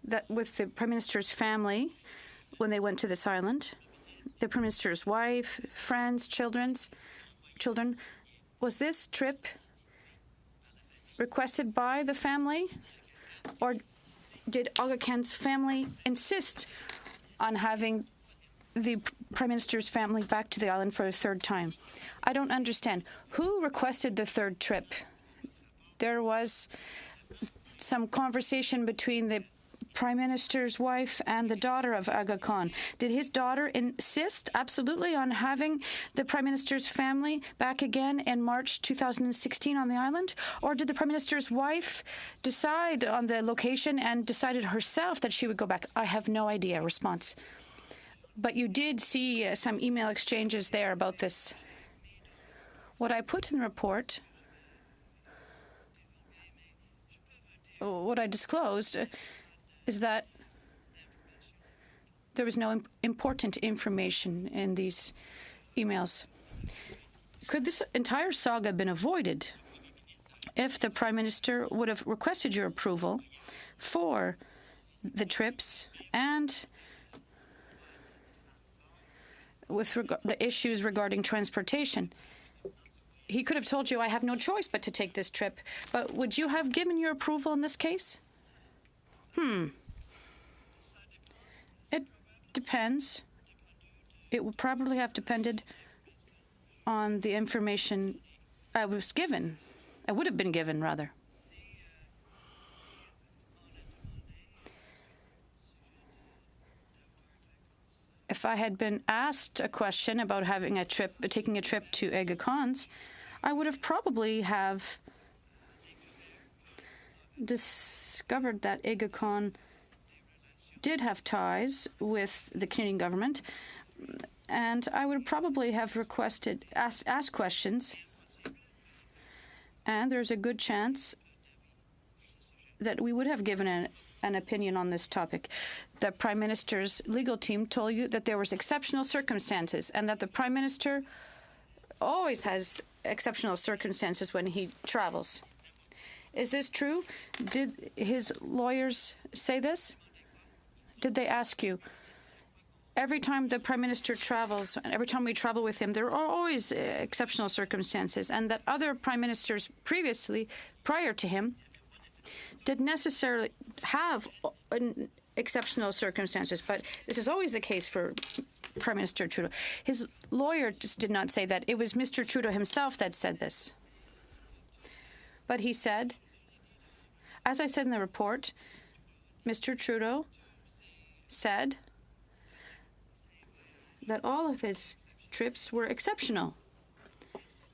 that with the Prime Minister's family when they went to this island. The Prime Minister's wife, friends, children. Was this trip requested by the family, or did Aga Khan's family insist on having the Prime Minister's family back to the island for a third time? I don't understand. Who requested the third trip? There was some conversation between the Prime Minister's wife and the daughter of Aga Khan. Did his daughter insist absolutely on having the Prime Minister's family back again in March 2016 on the island? Or did the Prime Minister's wife decide on the location and decided herself that she would go back? I have no idea. Response. But you did see some email exchanges there about this. What I put in the report, what I disclosed, is that there was no important information in these emails. Could this entire saga have been avoided if the Prime Minister would have requested your approval for the trips and with the issues regarding transportation? He could have told you, I have no choice but to take this trip. But would you have given your approval in this case? It depends. It would probably have depended on the information I was given. I would have been given, rather. If I had been asked a question about having a trip, taking a trip to Aga Khan's, I would have probably have discovered that EGACON did have ties with the Canadian government, and I would probably have asked questions, and there's a good chance that we would have given an opinion on this topic. The Prime Minister's legal team told you that there was exceptional circumstances and that the Prime Minister always has exceptional circumstances when he travels. Is this true? Did his lawyers say this? Did they ask you? Every time the Prime Minister travels, and every time we travel with him, there are always exceptional circumstances, and that other Prime Ministers prior to him, didn't necessarily have exceptional circumstances, but this is always the case for Prime Minister Trudeau. His lawyer just did not say that. It was Mr. Trudeau himself that said this. But he said, as I said in the report, Mr. Trudeau said that all of his trips were exceptional.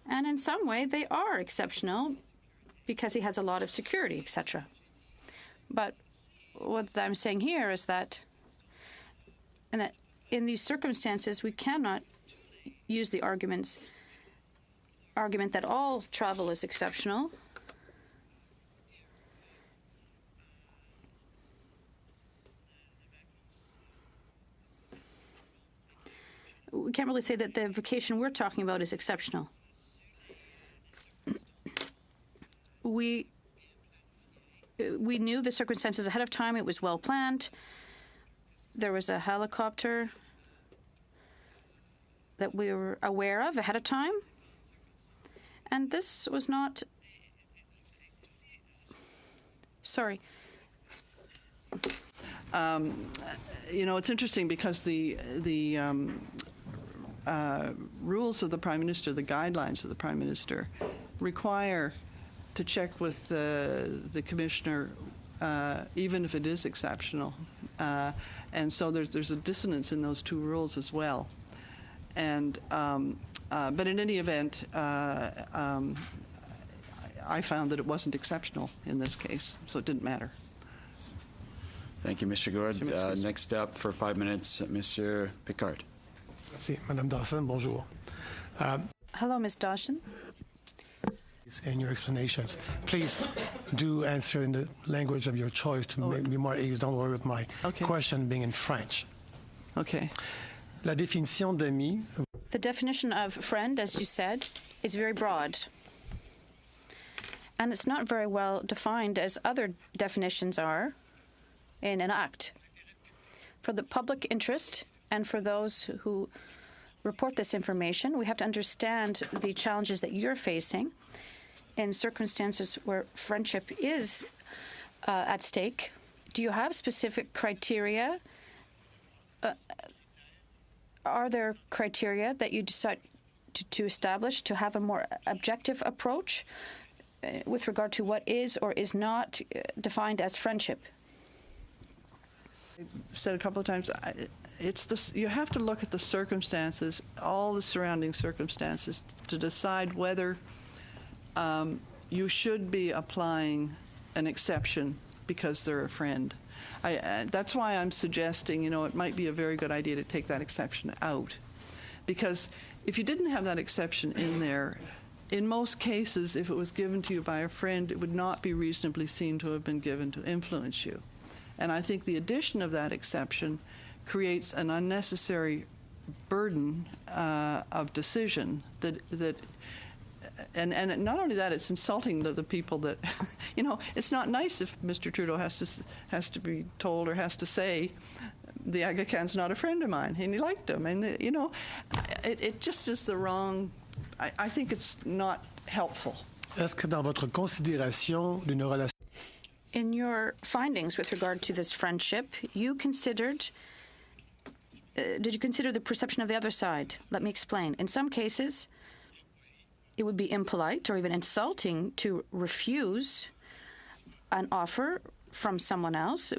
And in some way, they are exceptional because he has a lot of security, etc. But what I'm saying here is that in these circumstances, we cannot use the argument that all travel is exceptional. We can't really say that the vacation we're talking about is exceptional. We knew the circumstances ahead of time. It was well planned. There was a helicopter that we were aware of ahead of time. And this was not... Sorry. You know, it's interesting because the rules of the Prime Minister, the guidelines of the Prime Minister, require to check with the Commissioner, even if it is exceptional. And so there's a dissonance in those two rules as well. And but in any event, I found that it wasn't exceptional in this case, so it didn't matter. Thank you, Mr. Gourde. Next up for 5 minutes, Mr. Picard. Merci, Madame Dawson. Bonjour. Hello, Ms. Dawson. In your explanations, please do answer in the language of your choice to make me more easy. Don't worry with my question being in French. Okay. La définition d'ami. The definition of friend, as you said, is very broad. And it's not very well defined as other definitions are in an act. For the public interest and for those who report this information, we have to understand the challenges that you're facing in circumstances where friendship is at stake. Do you have specific criteria? Are there criteria that you decide to establish to have a more objective approach with regard to what is or is not defined as friendship? I've said a couple of times, you have to look at the circumstances, all the surrounding circumstances, to decide whether you should be applying an exception because they're a friend. That's why I'm suggesting, you know, it might be a very good idea to take that exception out. Because if you didn't have that exception in there, in most cases, if it was given to you by a friend, it would not be reasonably seen to have been given to influence you. And I think the addition of that exception creates an unnecessary burden of decision and not only that, it's insulting to the people that, you know, it's not nice if Mr. Trudeau has to be told or has to say, the Aga Khan's not a friend of mine, and he liked him. And, you know, it just is the wrong, I think it's not helpful. Est-ce que dans votre considération d'une relation... In your findings with regard to this friendship, you considered, did you consider the perception of the other side? Let me explain. In some cases, it would be impolite or even insulting to refuse an offer from someone else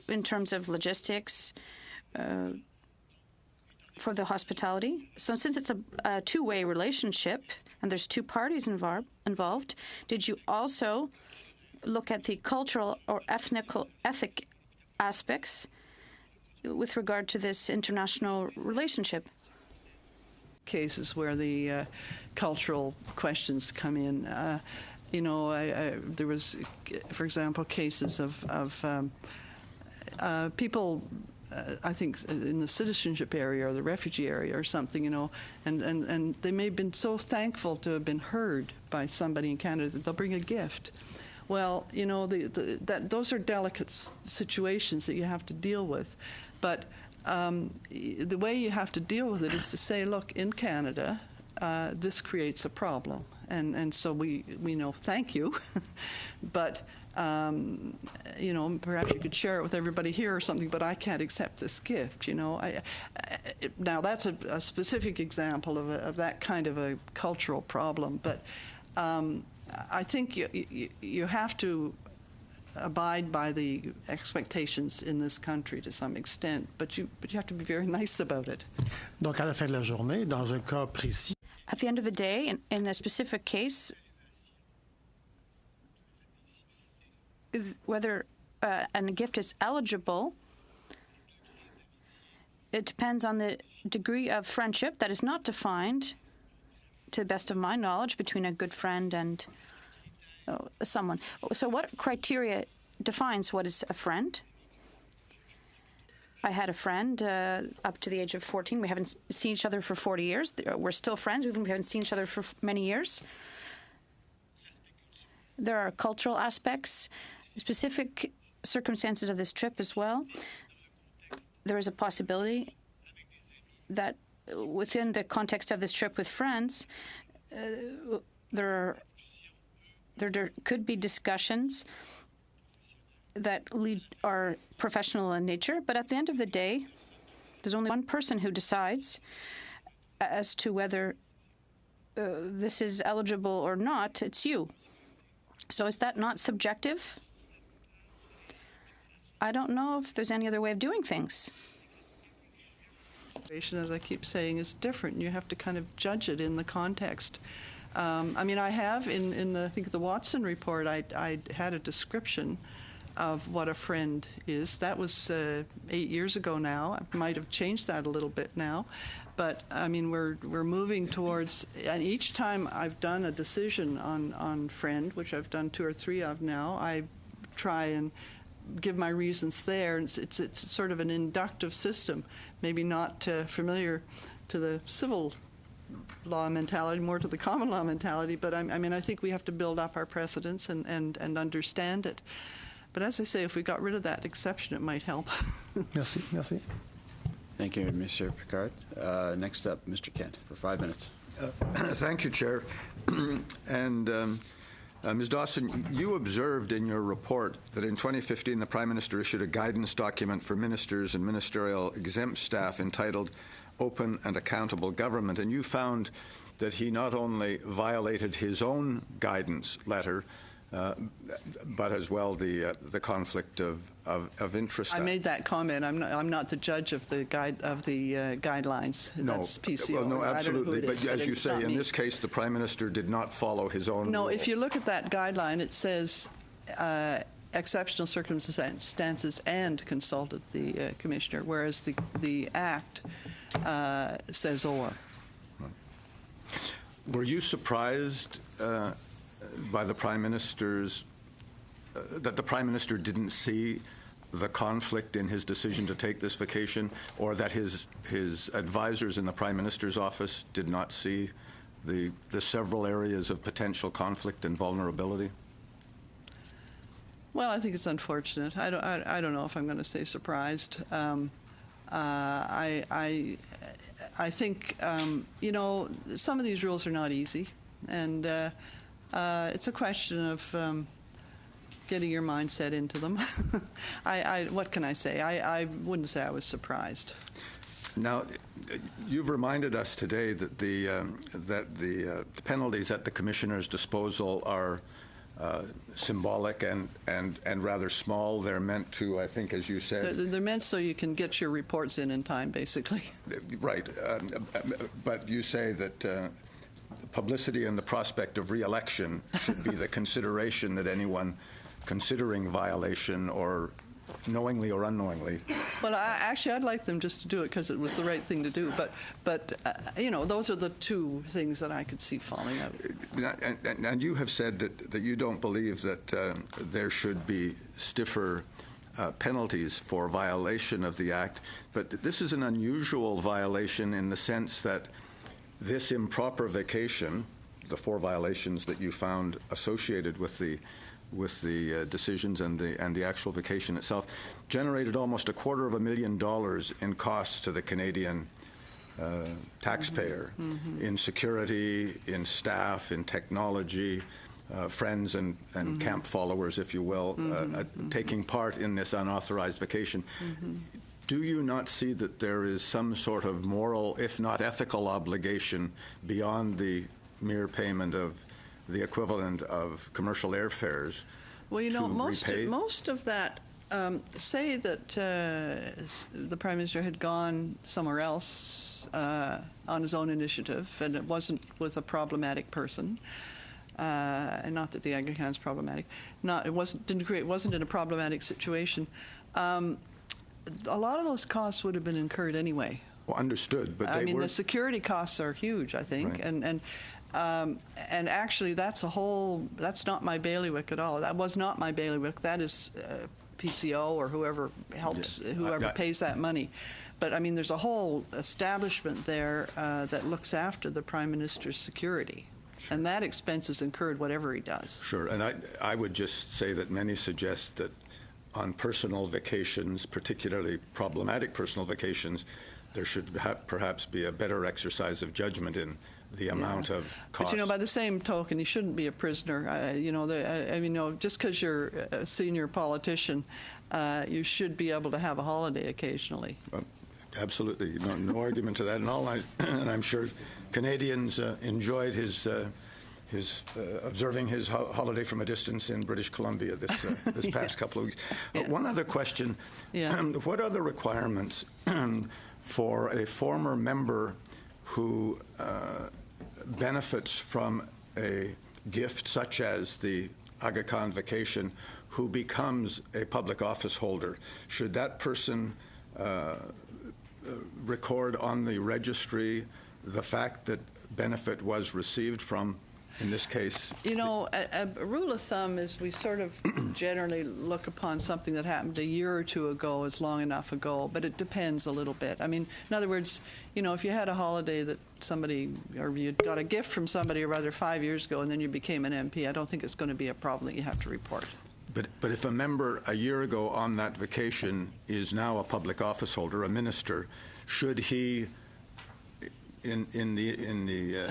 in terms of logistics, for the hospitality. So since it's a two-way relationship and there's two parties involved, did you also look at the cultural or ethic aspects with regard to this international relationship? Cases where the cultural questions come in. There was, for example, cases of people, I think, in the citizenship area or the refugee area or something, and they may have been so thankful to have been heard by somebody in Canada that they'll bring a gift. Well, those are delicate situations that you have to deal with. But the way you have to deal with it is to say, look, in Canada, this creates a problem. And so we know, thank you, but, perhaps you could share it with everybody here or something, but I can't accept this gift, Now, that's a specific example of that kind of a cultural problem, but I think you have to abide by the expectations in this country to some extent, but you have to be very nice about it. Donc, à la fin de la journée, dans un cas précis, at the end of the day, in a specific case, whether a gift is eligible, it depends on the degree of friendship that is not defined, to the best of my knowledge, between a good friend and someone. So what criteria defines what is a friend? I had a friend up to the age of 14. We haven't seen each other for 40 years. We're still friends. We haven't seen each other for many years. There are cultural aspects, specific circumstances of this trip as well. There is a possibility that within the context of this trip with friends, there could be discussions that are professional in nature, but at the end of the day, there's only one person who decides as to whether this is eligible or not. It's you. So is that not subjective? I don't know if there's any other way of doing things. As I keep saying, is different. You have to kind of judge it in the context. I have in the, I think the Watson report, I had a description of what a friend is. That was 8 years ago now. I might have changed that a little bit now. But, we're moving towards, and each time I've done a decision on friend, which I've done 2 or 3 of now, I try and give my reasons there. It's sort of an inductive system, maybe not familiar to the civil law mentality, more to the common law mentality, but I think we have to build up our precedents and understand it. But as I say, if we got rid of that exception, it might help. Merci. Thank you, Mr. Picard. Next up, Mr. Kent, for 5 minutes. Thank you, Chair. And Ms. Dawson, you observed in your report that in 2015 the Prime Minister issued a guidance document for ministers and ministerial exempt staff entitled Open and Accountable Government, and you found that he not only violated his own guidance letter, but as well the conflict of interest. I made that comment. I'm not the judge of the guidelines. No, that's PCO. well, no, absolutely. But as you say, in this case, the Prime Minister did not follow his own. No, rule. if you look at that guideline, it says exceptional circumstances and consulted the commissioner, whereas the Act says or. Were you surprised by the Prime Minister's that the Prime Minister didn't see the conflict in his decision to take this vacation, or that his advisors in the Prime Minister's office did not see the several areas of potential conflict and vulnerability? Well, I think it's unfortunate. I don't know if I'm going to say surprised. I think some of these rules are not easy, and it's a question of getting your mindset into them. What can I say? I wouldn't say I was surprised. Now, you've reminded us today that the penalties at the Commissioner's disposal are symbolic and rather small. They're meant to, I think, as you said... They're meant so you can get your reports in time, basically. Right. But you say that publicity and the prospect of re-election should be the consideration that anyone considering violation or knowingly or unknowingly. Well, I'd like them just to do it because it was the right thing to do. But those are the two things that I could see falling out. And you have said that you don't believe that there should be stiffer penalties for violation of the Act. But this is an unusual violation in the sense that this improper vacation, the 4 violations that you found associated with the decisions and the actual vacation itself, generated almost $250,000 in costs to the Canadian taxpayer in security, in staff, in technology, friends and camp followers, if you will, taking part in this unauthorized vacation. Do you not see that there is some sort of moral, if not ethical, obligation beyond the mere payment of the equivalent of commercial airfares? Well, repay? most of that, say that the Prime Minister had gone somewhere else on his own initiative, and it wasn't with a problematic person, and not that the Anglican's problematic. It wasn't in a problematic situation. A lot of those costs would have been incurred anyway. Well, understood, but the security costs are huge, I think, right. And actually, that's not my bailiwick at all. That was not my bailiwick. That is PCO or whoever helps, whoever pays that money. But I mean, there's a whole establishment there that looks after the Prime Minister's security. Sure. And that expense is incurred whatever he does. Sure, and I would just say that many suggest that on personal vacations, particularly problematic personal vacations, there should perhaps be a better exercise of judgment in the amount of cost. But by the same token, you shouldn't be a prisoner. Just because you're a senior politician, you should be able to have a holiday occasionally. Absolutely, no argument to that. And I'm sure Canadians enjoyed his observing his holiday from a distance in British Columbia this past couple of weeks. One other question. What are the requirements for a former member who benefits from a gift such as the Aga Khan vacation, who becomes a public office holder? Should that person record on the registry the fact that benefit was received from, in this case? A rule of thumb is we sort of generally look upon something that happened a year or two ago as long enough ago, but it depends a little bit. I mean, in other words, if you had a holiday that somebody, or you got a gift from somebody or rather 5 years ago and then you became an MP, I don't think it's going to be a problem that you have to report. But if a member a year ago on that vacation is now a public office holder, a minister, should he, in the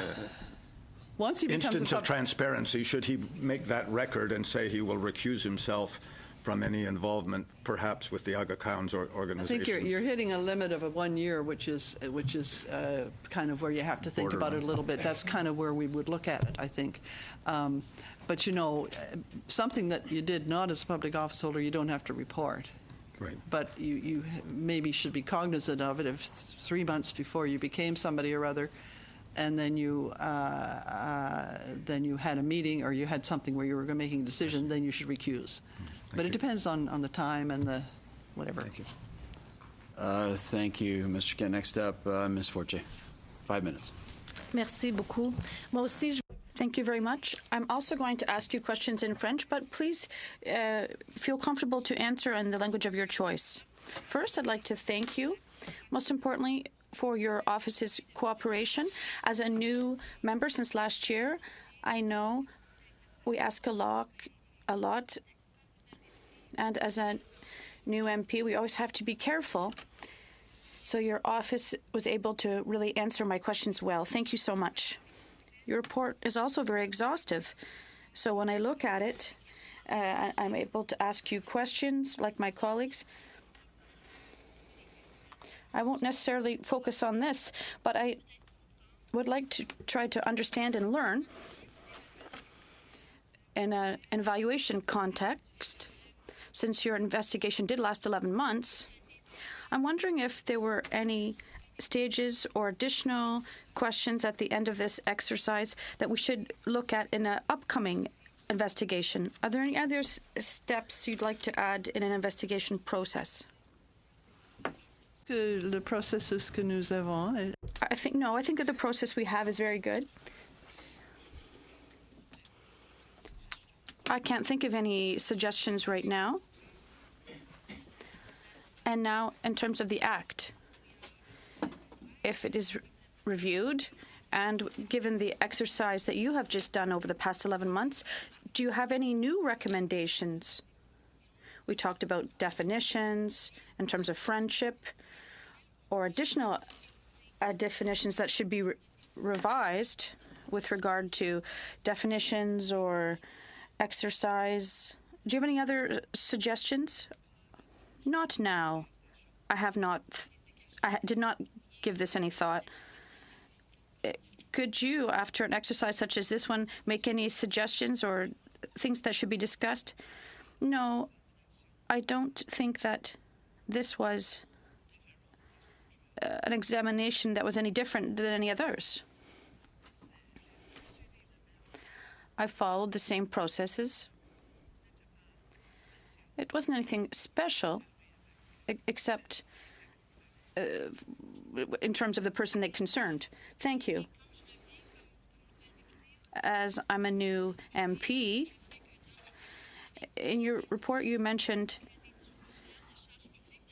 Once he becomes instance of transparency, should he make that record and say he will recuse himself from any involvement, perhaps with the Aga Khan's organization? I think you're hitting a limit of 1 year, which is kind of where you have to think about it a little bit. That's kind of where we would look at it, I think. But something that you did not as a public office holder, you don't have to report. Right. But you maybe should be cognizant of it if 3 months before you became somebody or other, and then you had a meeting or you had something where you were making a decision, then you should recuse. But it depends on the time and the whatever. Thank you. Thank you, Mr. Kent. Next up, Ms. Fortier. 5 minutes. Merci beaucoup. Moi aussi, Thank you very much. I'm also going to ask you questions in French, but please feel comfortable to answer in the language of your choice. First, I'd like to thank you, most importantly, for your office's cooperation. As a new member since last year, I know we ask a lot, and as a new MP, we always have to be careful. So your office was able to really answer my questions well. Thank you so much. Your report is also very exhaustive. So when I look at it, I'm able to ask you questions like my colleagues. I won't necessarily focus on this, but I would like to try to understand and learn in an evaluation context, since your investigation did last 11 months, I'm wondering if there were any stages or additional questions at the end of this exercise that we should look at in an upcoming investigation. Are there any other steps you'd like to add in an investigation process? Le processus que nous avons. I think that the process we have is very good. I can't think of any suggestions right now. And now, in terms of the Act, if it is reviewed, and given the exercise that you have just done over the past 11 months, do you have any new recommendations? We talked about definitions in terms of friendship, or additional definitions that should be revised with regard to definitions or exercise. Do you have any other suggestions? Not now. I did not give this any thought. Could you, after an exercise such as this one, make any suggestions or things that should be discussed? No, I don't think that this was an examination that was any different than any others. I followed the same processes. It wasn't anything special, except in terms of the person they concerned. Thank you. As I'm a new MP, in your report you mentioned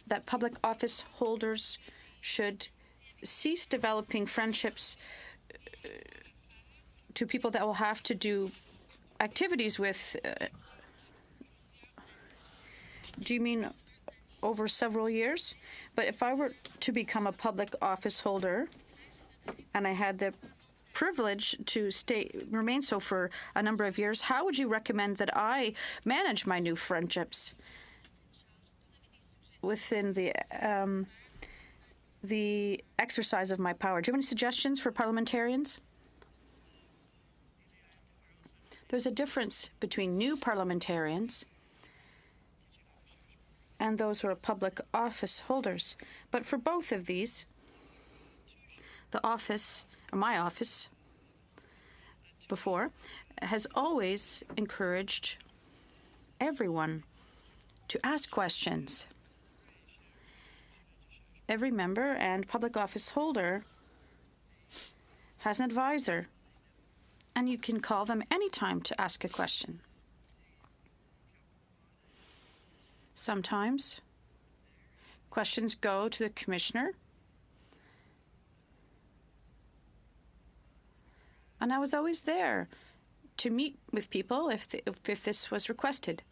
that public office holders should cease developing friendships to people that will have to do activities with. Do you mean over several years? But if I were to become a public office holder and I had the privilege to remain so for a number of years, how would you recommend that I manage my new friendships within the exercise of my power? Do you have any suggestions for parliamentarians? There's a difference between new parliamentarians and those who are public office holders. But for both of these, the office, or my office, before, has always encouraged everyone to ask questions. Every member and public office holder has an advisor, and you can call them anytime to ask a question. Sometimes questions go to the commissioner, and I was always there to meet with people if this was requested.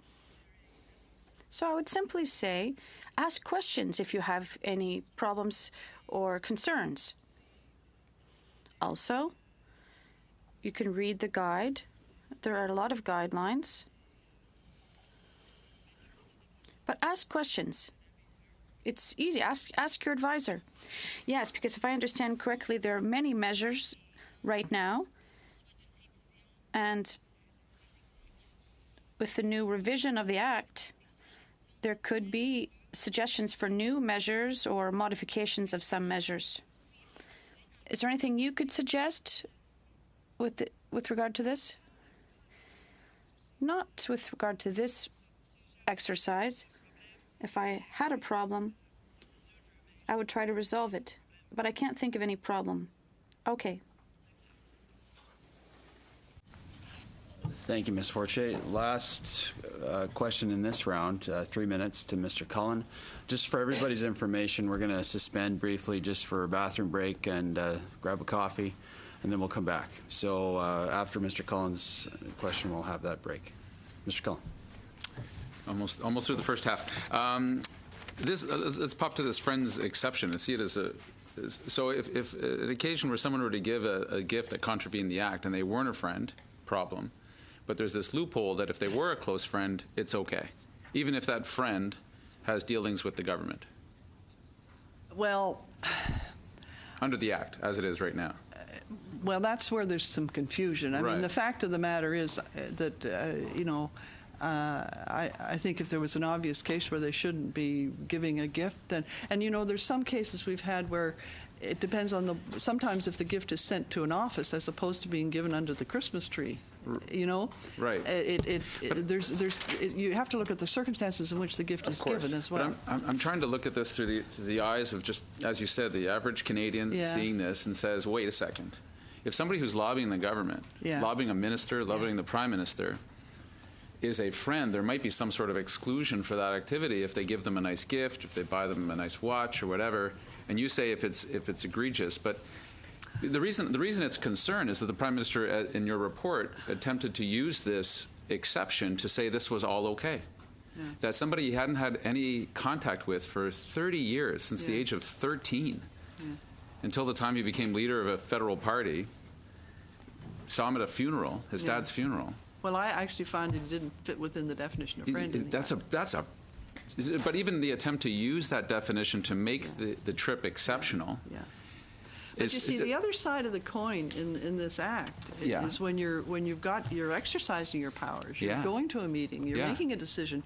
So I would simply say, ask questions if you have any problems or concerns. Also, you can read the guide. There are a lot of guidelines. But ask questions. It's easy. Ask your advisor. Yes, because if I understand correctly, there are many measures right now. And with the new revision of the Act, there could be suggestions for new measures or modifications of some measures. Is there anything you could suggest with regard to this? Not with regard to this exercise. If I had a problem, I would try to resolve it. But I can't think of any problem. Okay. Thank you, Ms. Fortier. Last question in this round, 3 minutes to Mr. Cullen. Just for everybody's information, we're going to suspend briefly just for a bathroom break and grab a coffee, and then we'll come back. So after Mr. Cullen's question, we'll have that break. Mr. Cullen. Almost through the first half. Let's pop to this friend's exception and see it as a. So if an occasion where someone were to give a gift that contravened the Act and they weren't a friend, problem. But there's this loophole that if they were a close friend, it's okay, even if that friend has dealings with the government. Well, under the Act, as it is right now. Well, that's where there's some confusion. I mean, the fact of the matter is that, I think if there was an obvious case where they shouldn't be giving a gift, then, and there's some cases we've had where it depends on sometimes if the gift is sent to an office as opposed to being given under the Christmas tree, Right. You have to look at the circumstances in which the gift is given as well. But I'm trying to look at this through the eyes of just, as you said, the average Canadian seeing this and says, wait a second. If somebody who's lobbying the government, lobbying a minister, lobbying the prime minister, is a friend, there might be some sort of exclusion for that activity if they give them a nice gift, if they buy them a nice watch or whatever. And you say if it's egregious, but the reason it's concern is that the Prime Minister, in your report, attempted to use this exception to say this was all okay. Yeah. That somebody he hadn't had any contact with for 30 years, since the age of 13, until the time he became leader of a federal party, saw him at a funeral, his dad's funeral. Well, I actually found it didn't fit within the definition of friend. But even the attempt to use that definition to make the trip exceptional. Yeah. But you see, the other side of the coin in this act is when you're exercising your powers, you're going to a meeting, you're making a decision.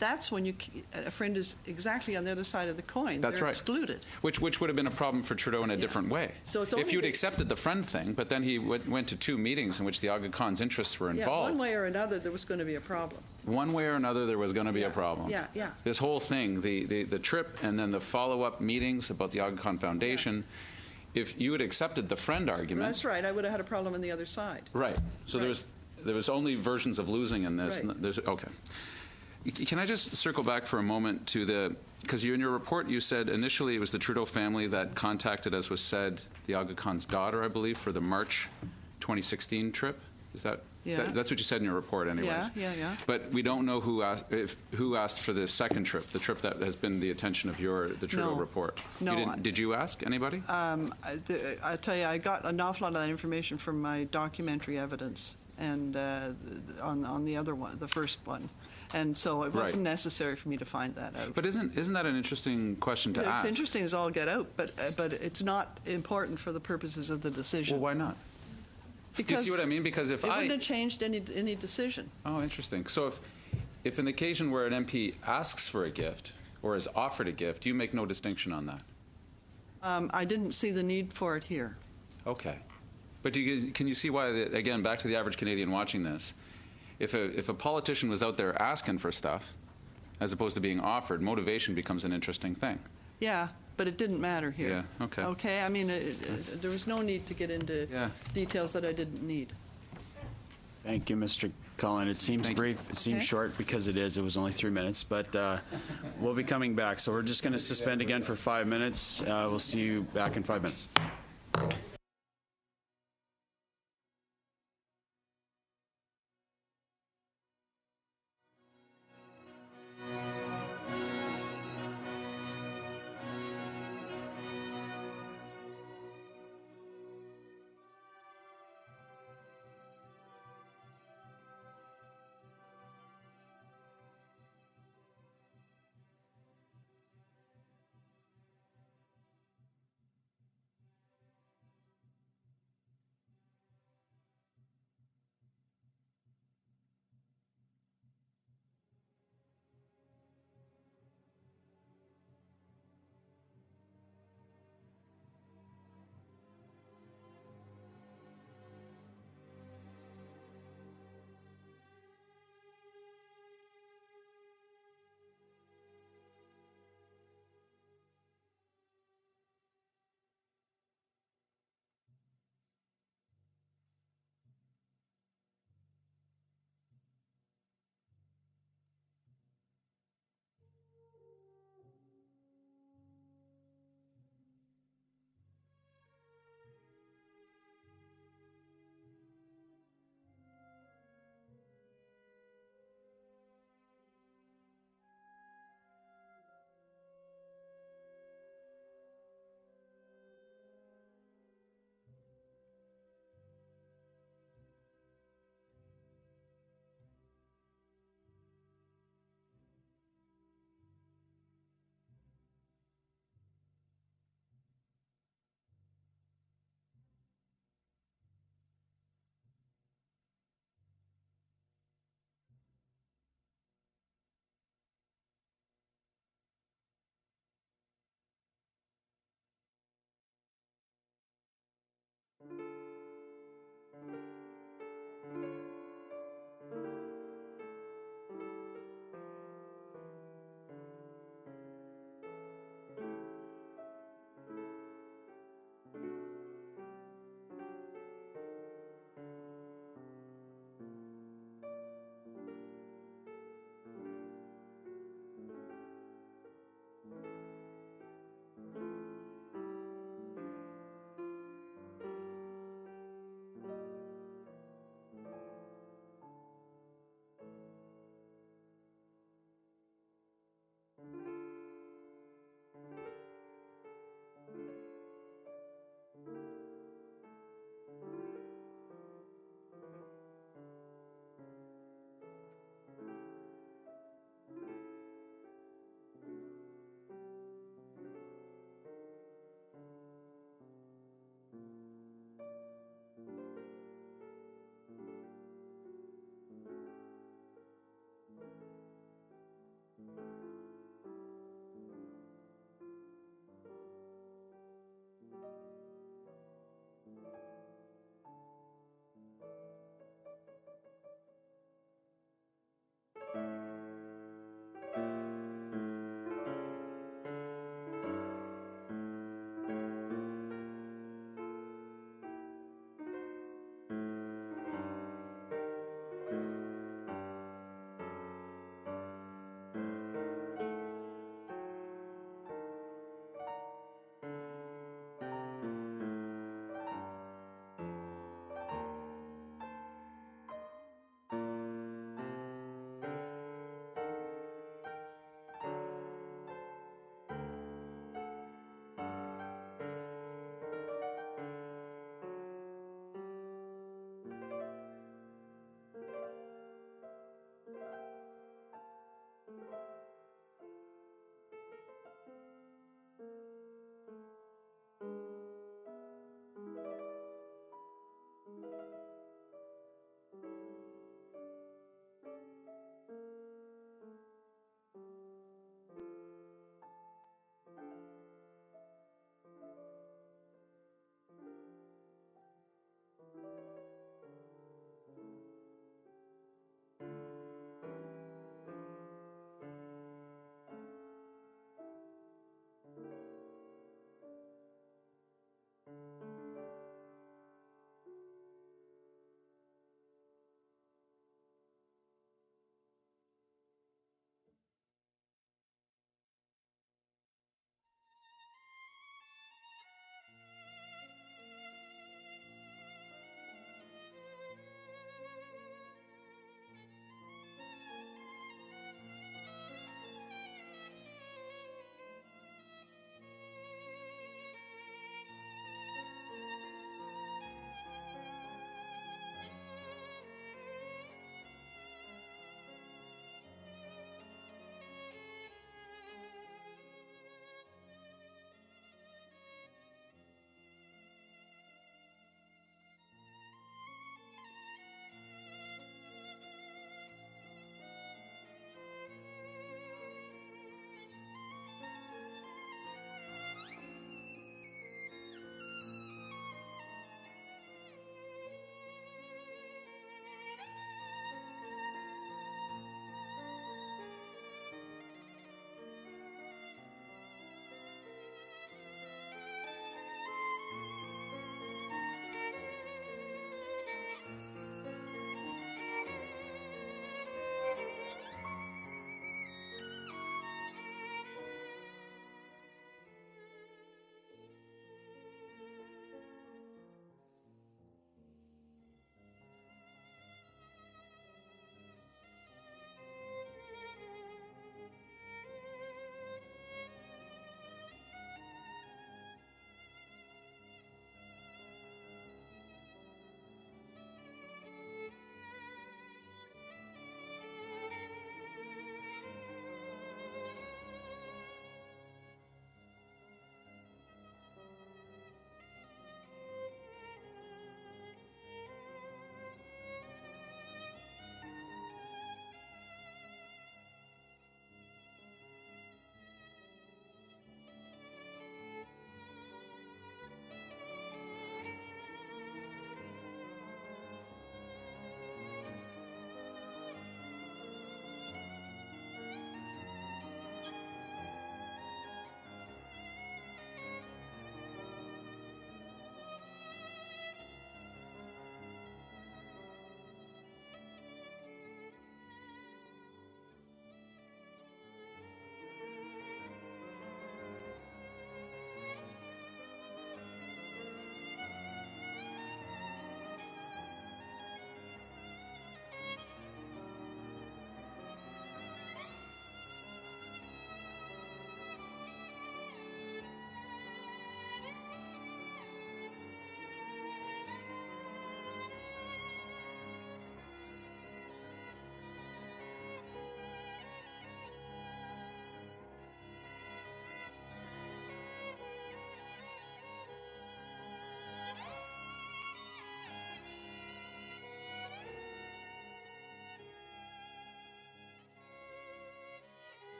That's when a friend is exactly on the other side of the coin. That's They're excluded. Which would have been a problem for Trudeau in a different way. So it's if you'd accepted the friend thing, but then he went to 2 meetings in which the Aga Khan's interests were involved. Yeah, one way or another, there was going to be a problem. One way or another, there was going to be a problem. Yeah. This whole thing, the trip and then the follow-up meetings about the Aga Khan Foundation, if you had accepted the friend argument... That's right. I would have had a problem on the other side. Right. So there was only versions of losing in this. Right. Okay. Can I just circle back for a moment to because in your report you said initially it was the Trudeau family that contacted, as was said, the Aga Khan's daughter, I believe, for the March 2016 trip. Is that? Yeah. That's what you said in your report, anyways. Yeah. But we don't know who asked for the second trip, the trip that has been the attention of the Trudeau report. No. Did you ask anybody? I tell you, I got an awful lot of that information from my documentary evidence and on the other one, the first one. And so it wasn't necessary for me to find that out. But isn't that an interesting question to ask? It's interesting as all get out, but it's not important for the purposes of the decision. Well, why not? Because do you see what I mean? Because if it wouldn't have changed any decision. Oh, interesting. So if an occasion where an MP asks for a gift or is offered a gift, you make no distinction on that? I didn't see the need for it here. Okay. But can you see why, again, back to the average Canadian watching this, if a politician was out there asking for stuff, as opposed to being offered, motivation becomes an interesting thing. Yeah, but it didn't matter here. Yeah, okay. Okay, I mean, there was no need to get into details that I didn't need. Thank you, Mr. Cullen. It seems brief, it seems short because it was only 3 minutes, but we'll be coming back. So we're just going to suspend again for 5 minutes. We'll see you back in 5 minutes.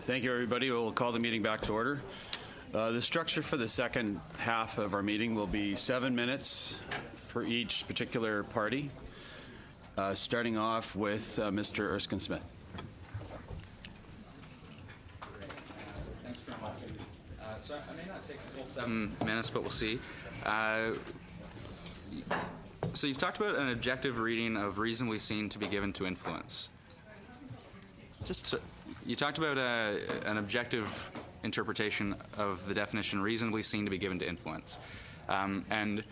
Thank you, everybody. We'll call the meeting back to order. The structure for the second half of our meeting will be 7 minutes for each particular party, starting off with Mr. Erskine Smith. Thanks very much. So I may not take the full 7 minutes, but we'll see. So you've talked about an objective reading of reasonably seen to be given to influence. So you talked about an objective interpretation of the definition reasonably seen to be given to influence. And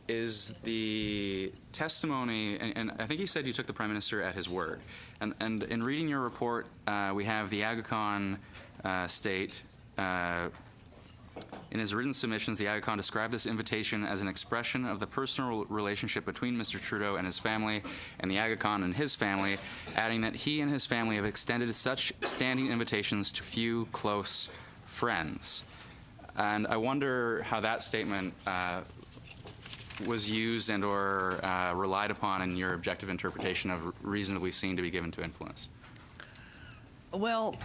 is the testimony, and I think you said you took the Prime Minister at his word. And in reading your report, we have the Aga Khan state, in his written submissions, the Aga Khan described this invitation as an expression of the personal relationship between Mr. Trudeau and his family, and the Aga Khan and his family, adding that he and his family have extended such standing invitations to few close friends. And I wonder how that statement was used and or relied upon in your objective interpretation of reasonably seen to be given to influence. Well,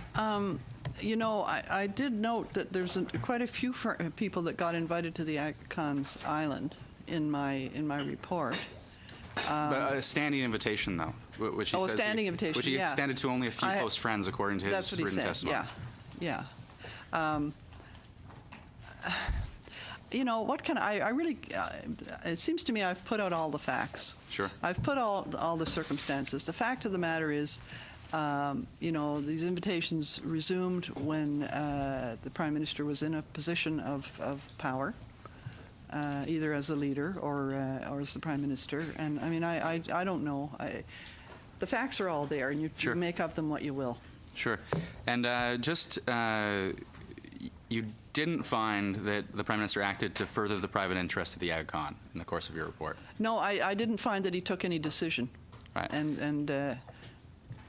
you know, I did note that there's quite a few people that got invited to the Aga Khan's Island in my report. But a standing invitation, though, which he says a standing invitation, which he extended to only a few close friends, according to his written testimony. Yeah. You know, what can I really, it seems to me I've put out all the facts. Sure. I've put all the circumstances. The fact of the matter is, you know, these invitations resumed when the Prime Minister was in a position of power, either as a leader or as the Prime Minister. And I mean, I don't know. The facts are all there, and you make of them what you will. Sure. And you didn't find that the Prime Minister acted to further the private interest of the Aga Khan in the course of your report? No, I didn't find that he took any decision. Right.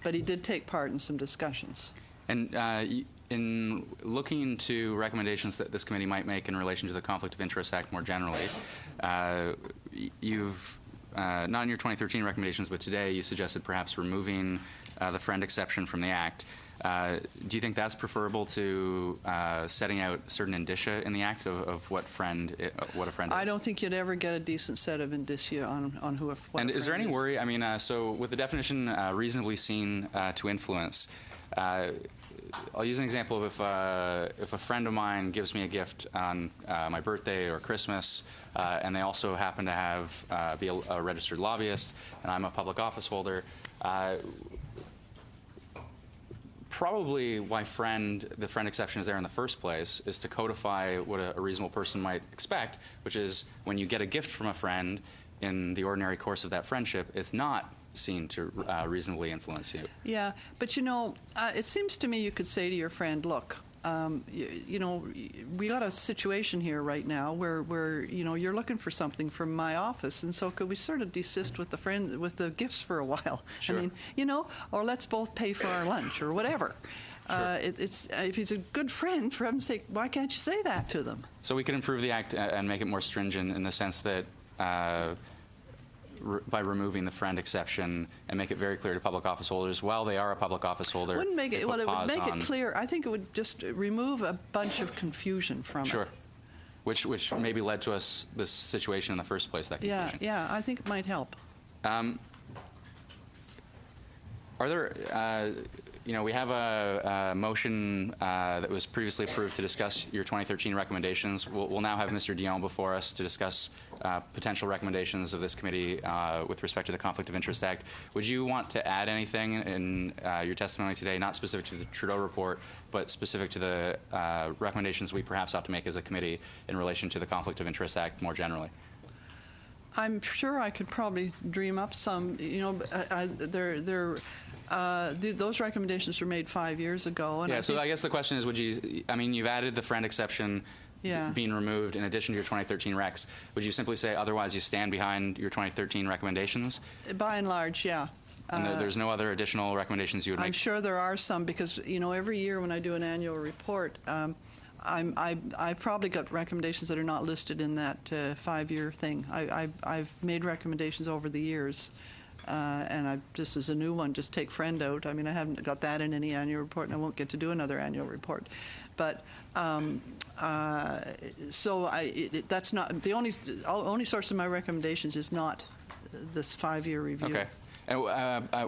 But he did take part in some discussions. And in looking into recommendations that this committee might make in relation to the Conflict of Interest Act more generally, you've, not in your 2013 recommendations, but today you suggested perhaps removing the friend exception from the Act. Do you think that's preferable to setting out certain indicia in the Act of what a friend is? I don't think you'd ever get a decent set of indicia on who a what And a is there any friend worry? I mean, so with the definition reasonably seen to influence, I'll use an example of if a friend of mine gives me a gift on my birthday or Christmas, and they also happen to have be a registered lobbyist, and I'm a public office holder. Probably why the friend exception is there in the first place is to codify what a reasonable person might expect, which is when you get a gift from a friend in the ordinary course of that friendship, it's not seen to reasonably influence you. Yeah, but you know, it seems to me you could say to your friend, look, you know, we got a situation here right now where you know, you're looking for something from my office, and so could we sort of desist with the gifts for a while? Sure. I mean, you know, or let's both pay for our lunch or whatever. Sure. It's if he's a good friend, for heaven's sake, why can't you say that to them? So we could improve the Act and make it more stringent in the sense that by removing the friend exception and make it very clear to public office holders, while they are a public office holder. Wouldn't make it, well, it would make it clear. I think it would just remove a bunch of confusion from Sure. it. Which maybe led to us this situation in the first place, that confusion. Yeah, I think it might help. Are there, you know, we have a motion that was previously approved to discuss your 2013 recommendations. We'll now have Mr. Dion before us to discuss potential recommendations of this committee with respect to the Conflict of Interest Act. Would you want to add anything in your testimony today, not specific to the Trudeau report, but specific to the recommendations we perhaps ought to make as a committee in relation to the Conflict of Interest Act more generally? I'm sure I could probably dream up some. You know, those recommendations were made 5 years ago. And yeah. So I guess the question is, would you? I mean, you've added the friend exception being removed in addition to your 2013 recs. Would you simply say otherwise you stand behind your 2013 recommendations? By and large, yeah. And there's no other additional recommendations you would make? I'm sure there are some because, you know, every year when I do an annual report, I probably got recommendations that are not listed in that 5-year thing. I've made recommendations over the years And this is a new one, just take friend out. I mean, I haven't got that in any annual report, and I won't get to do another annual report. But so that's not the only source of my recommendations is not this 5-year review. Okay. And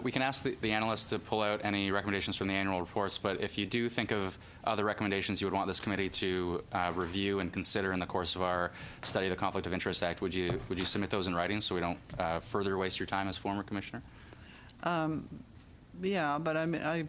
we can ask the analysts to pull out any recommendations from the annual reports, but if you do think of other recommendations you would want this committee to review and consider in the course of our study of the Conflict of Interest Act, would you submit those in writing so we don't further waste your time as former commissioner? Yeah, but I mean, I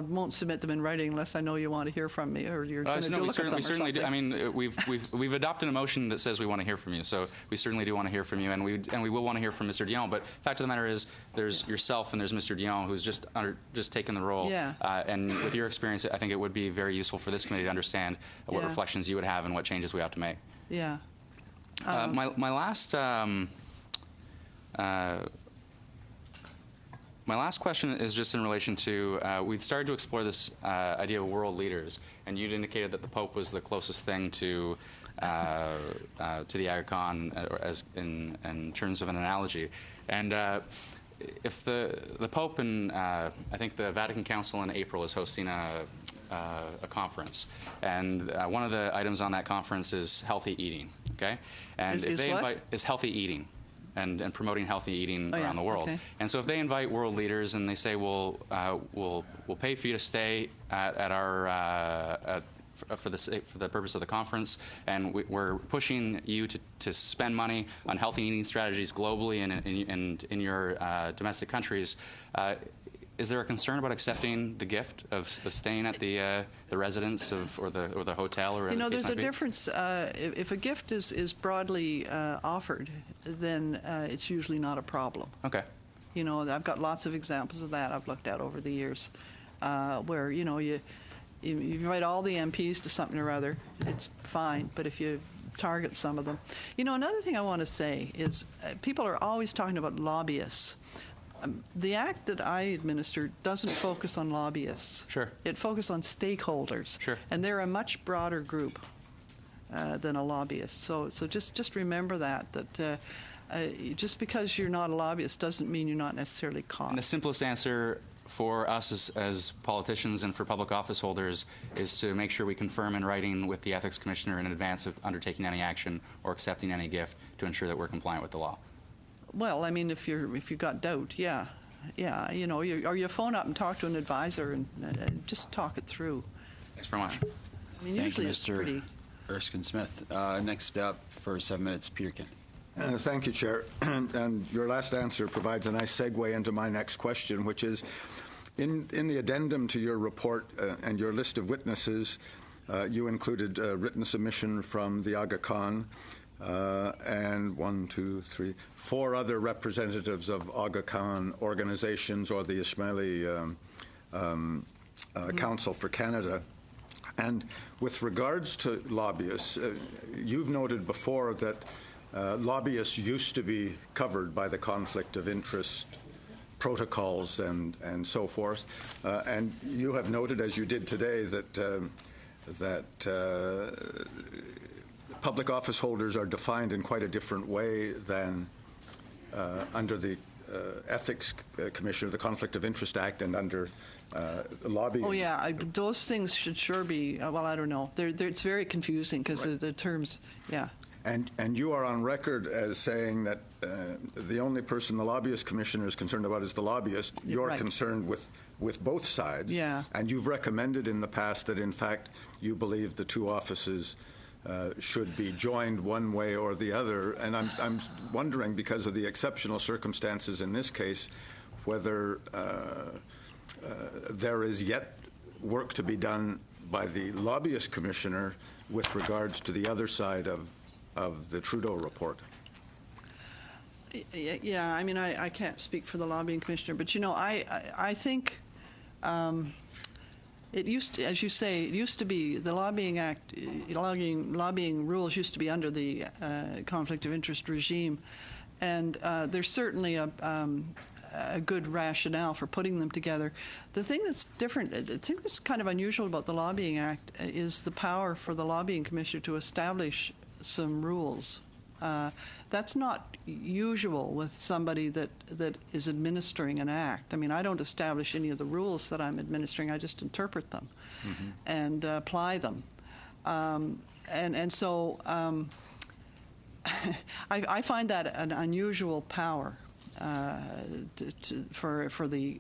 won't submit them in writing unless I know you want to hear from me, or you're going to look at them. We certainly do. I mean, we've adopted a motion that says we want to hear from you, so we certainly do want to hear from you, and we will want to hear from Mr. Dion. But fact of the matter is, there's yourself and there's Mr. Dion, who's just taken the role. Yeah. And with your experience, I think it would be very useful for this committee to understand what reflections you would have and what changes we have to make. Yeah. My last question is just in relation to, we'd started to explore this idea of world leaders, and you'd indicated that the Pope was the closest thing to the Aga Khan as in terms of an analogy. And if the Pope and I think the Vatican Council in April is hosting a conference, and one of the items on that conference is healthy eating, okay? And if they invite is healthy eating. And promoting healthy eating around the world. Okay. And so if they invite world leaders and they say, we'll pay for you to stay at our for the purpose of the conference, and we're pushing you to spend money on healthy eating strategies globally and in your domestic countries, is there a concern about accepting the gift of staying at the residence or the hotel or whatever? You know, there's a difference. If a gift is broadly offered, then it's usually not a problem. Okay. You know, I've got lots of examples of that I've looked at over the years, where you know you invite all the MPs to something or other, it's fine. But if you target some of them, you know, another thing I want to say is people are always talking about lobbyists. The act that I administer doesn't focus on lobbyists. Sure. It focuses on stakeholders. Sure. And they're a much broader group than a lobbyist. So just remember that just because you're not a lobbyist doesn't mean you're not necessarily caught. And the simplest answer for us as politicians and for public office holders is to make sure we confirm in writing with the Ethics Commissioner in advance of undertaking any action or accepting any gift to ensure that we're compliant with the law. Well, I mean, if you've got doubt, yeah, you know, or you phone up and talk to an advisor and just talk it through. Thanks very much. I mean, Thank usually you, it's Mr. pretty. Erskine-Smith. Next up for 7 minutes, Peterkin. Thank you, Chair. And your last answer provides a nice segue into my next question, which is, in the addendum to your report and your list of witnesses, you included a written submission from the Aga Khan, and 4 other representatives of Aga Khan organizations or the Ismaili Council for Canada. And with regards to lobbyists, you've noted before that lobbyists used to be covered by the conflict of interest protocols and so forth. And you have noted, as you did today, that public office holders are defined in quite a different way than under the Ethics Commission, the Conflict of Interest Act, and under lobbying. Oh yeah, those things should sure be. Well, I don't know. It's very confusing because Right. the terms. Yeah. And you are on record as saying that the only person the lobbyist commissioner is concerned about is the lobbyist. You're Right. concerned with both sides. Yeah. And you've recommended in the past that, in fact, you believe the two offices should be joined one way or the other. And I'm wondering, because of the exceptional circumstances in this case, whether there is yet work to be done by the lobbyist commissioner with regards to the other side of the Trudeau report. Yeah, I mean, I can't speak for the lobbying commissioner, but you know, I think it used to, as you say, it used to be the Lobbying Act, lobbying rules used to be under the conflict of interest regime, and there's certainly a good rationale for putting them together. The thing that's different, the thing that's kind of unusual about the Lobbying Act is the power for the lobbying commissioner to establish some rules. That's not usual with somebody that is administering an act. I mean, I don't establish any of the rules that I'm administering. I just interpret them and apply them. So I find that an unusual power for the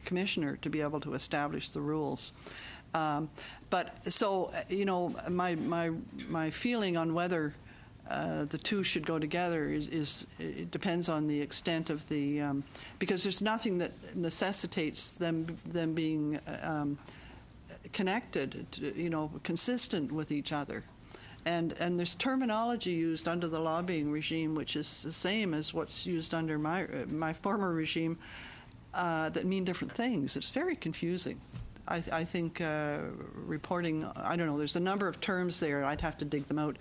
commissioner to be able to establish the rules. But so, my feeling on whether the two should go together is it depends on the extent of the because there's nothing that necessitates them being connected, consistent with each other. And there's terminology used under the lobbying regime, which is the same as what's used under my former regime, that mean different things. It's very confusing. I think reporting, I don't know, there's a number of terms there. I'd have to dig them out.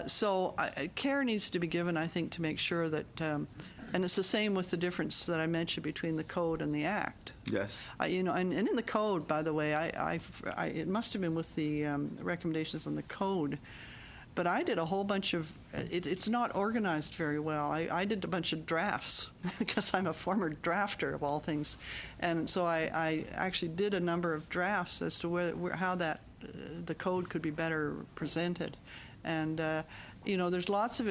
So care needs to be given, I think, to make sure that, and it's the same with the difference that I mentioned between the code and the act. Yes. And in the code, by the way, it must have been with the recommendations on the code, but I did a whole bunch of, it's not organized very well. I did a bunch of drafts because I'm a former drafter of all things. And so I actually did a number of drafts as to how the code could be better presented. And, there's lots of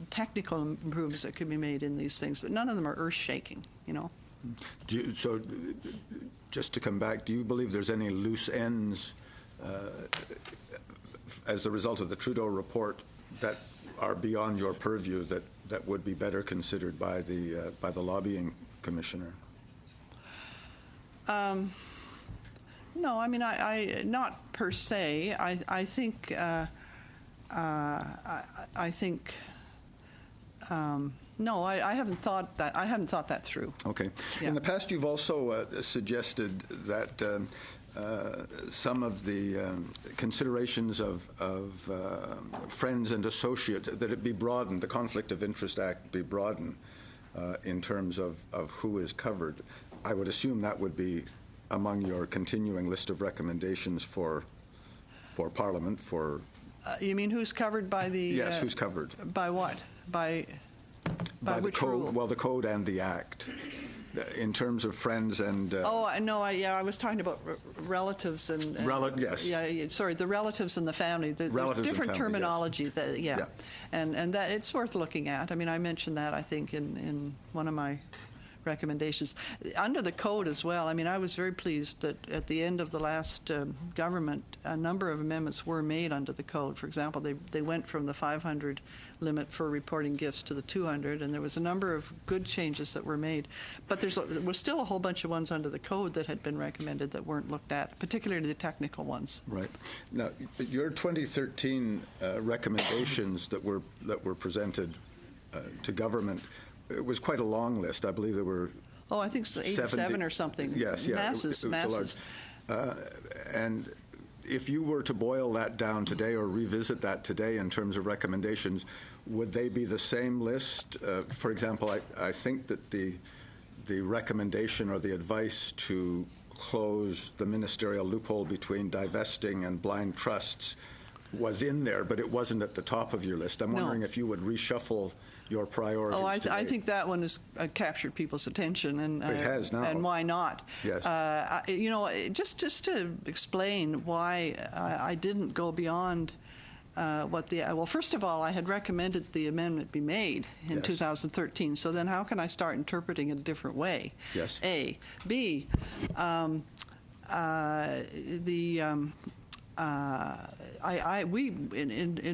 technical improvements that could be made in these things, but none of them are earth-shaking, So just to come back, do you believe there's any loose ends as the result of the Trudeau report that are beyond your purview that would be better considered by the lobbying commissioner? No, I mean, I not per se. I think no, I haven't thought that. I haven't thought that through. Okay. Yeah. In the past, you've also suggested that some of the considerations of friends and associates, that it be broadened, the Conflict of Interest Act be broadened in terms of who is covered. I would assume that would be among your continuing list of recommendations for Parliament for. You mean who's covered by the? Yes, who's covered. By what? By which the code, rule? Well, the code and the act, in terms of friends and. Oh no! I was talking about relatives and. Yes. Yeah. Sorry, the relatives and the family. There's different terminology. Yes. Yeah. And that it's worth looking at. I mean, I mentioned that I think in one of my recommendations. Under the code as well, I mean, I was very pleased that at the end of the last government, a number of amendments were made under the code. For example, they went from the 500 limit for reporting gifts to the 200, and there was a number of good changes that were made. But there was still a whole bunch of ones under the code that had been recommended that weren't looked at, particularly the technical ones. Right. Now, your 2013 recommendations that were presented to government, it was quite a long list. I believe there were. Oh, I think it's 87 or something. Yes, yeah. Masses. And if you were to boil that down today or revisit that today in terms of recommendations, would they be the same list? For example, I think that the recommendation or the advice to close the ministerial loophole between divesting and blind trusts was in there, but it wasn't at the top of your list. I'm wondering if you would reshuffle your priorities. Oh, I think that one has captured people's attention, and it has now. And why not? Yes. Just to explain why I didn't go beyond what the well. First of all, I had recommended the amendment be made in 2013. So then, how can I start interpreting it a different way? Yes. A. B. In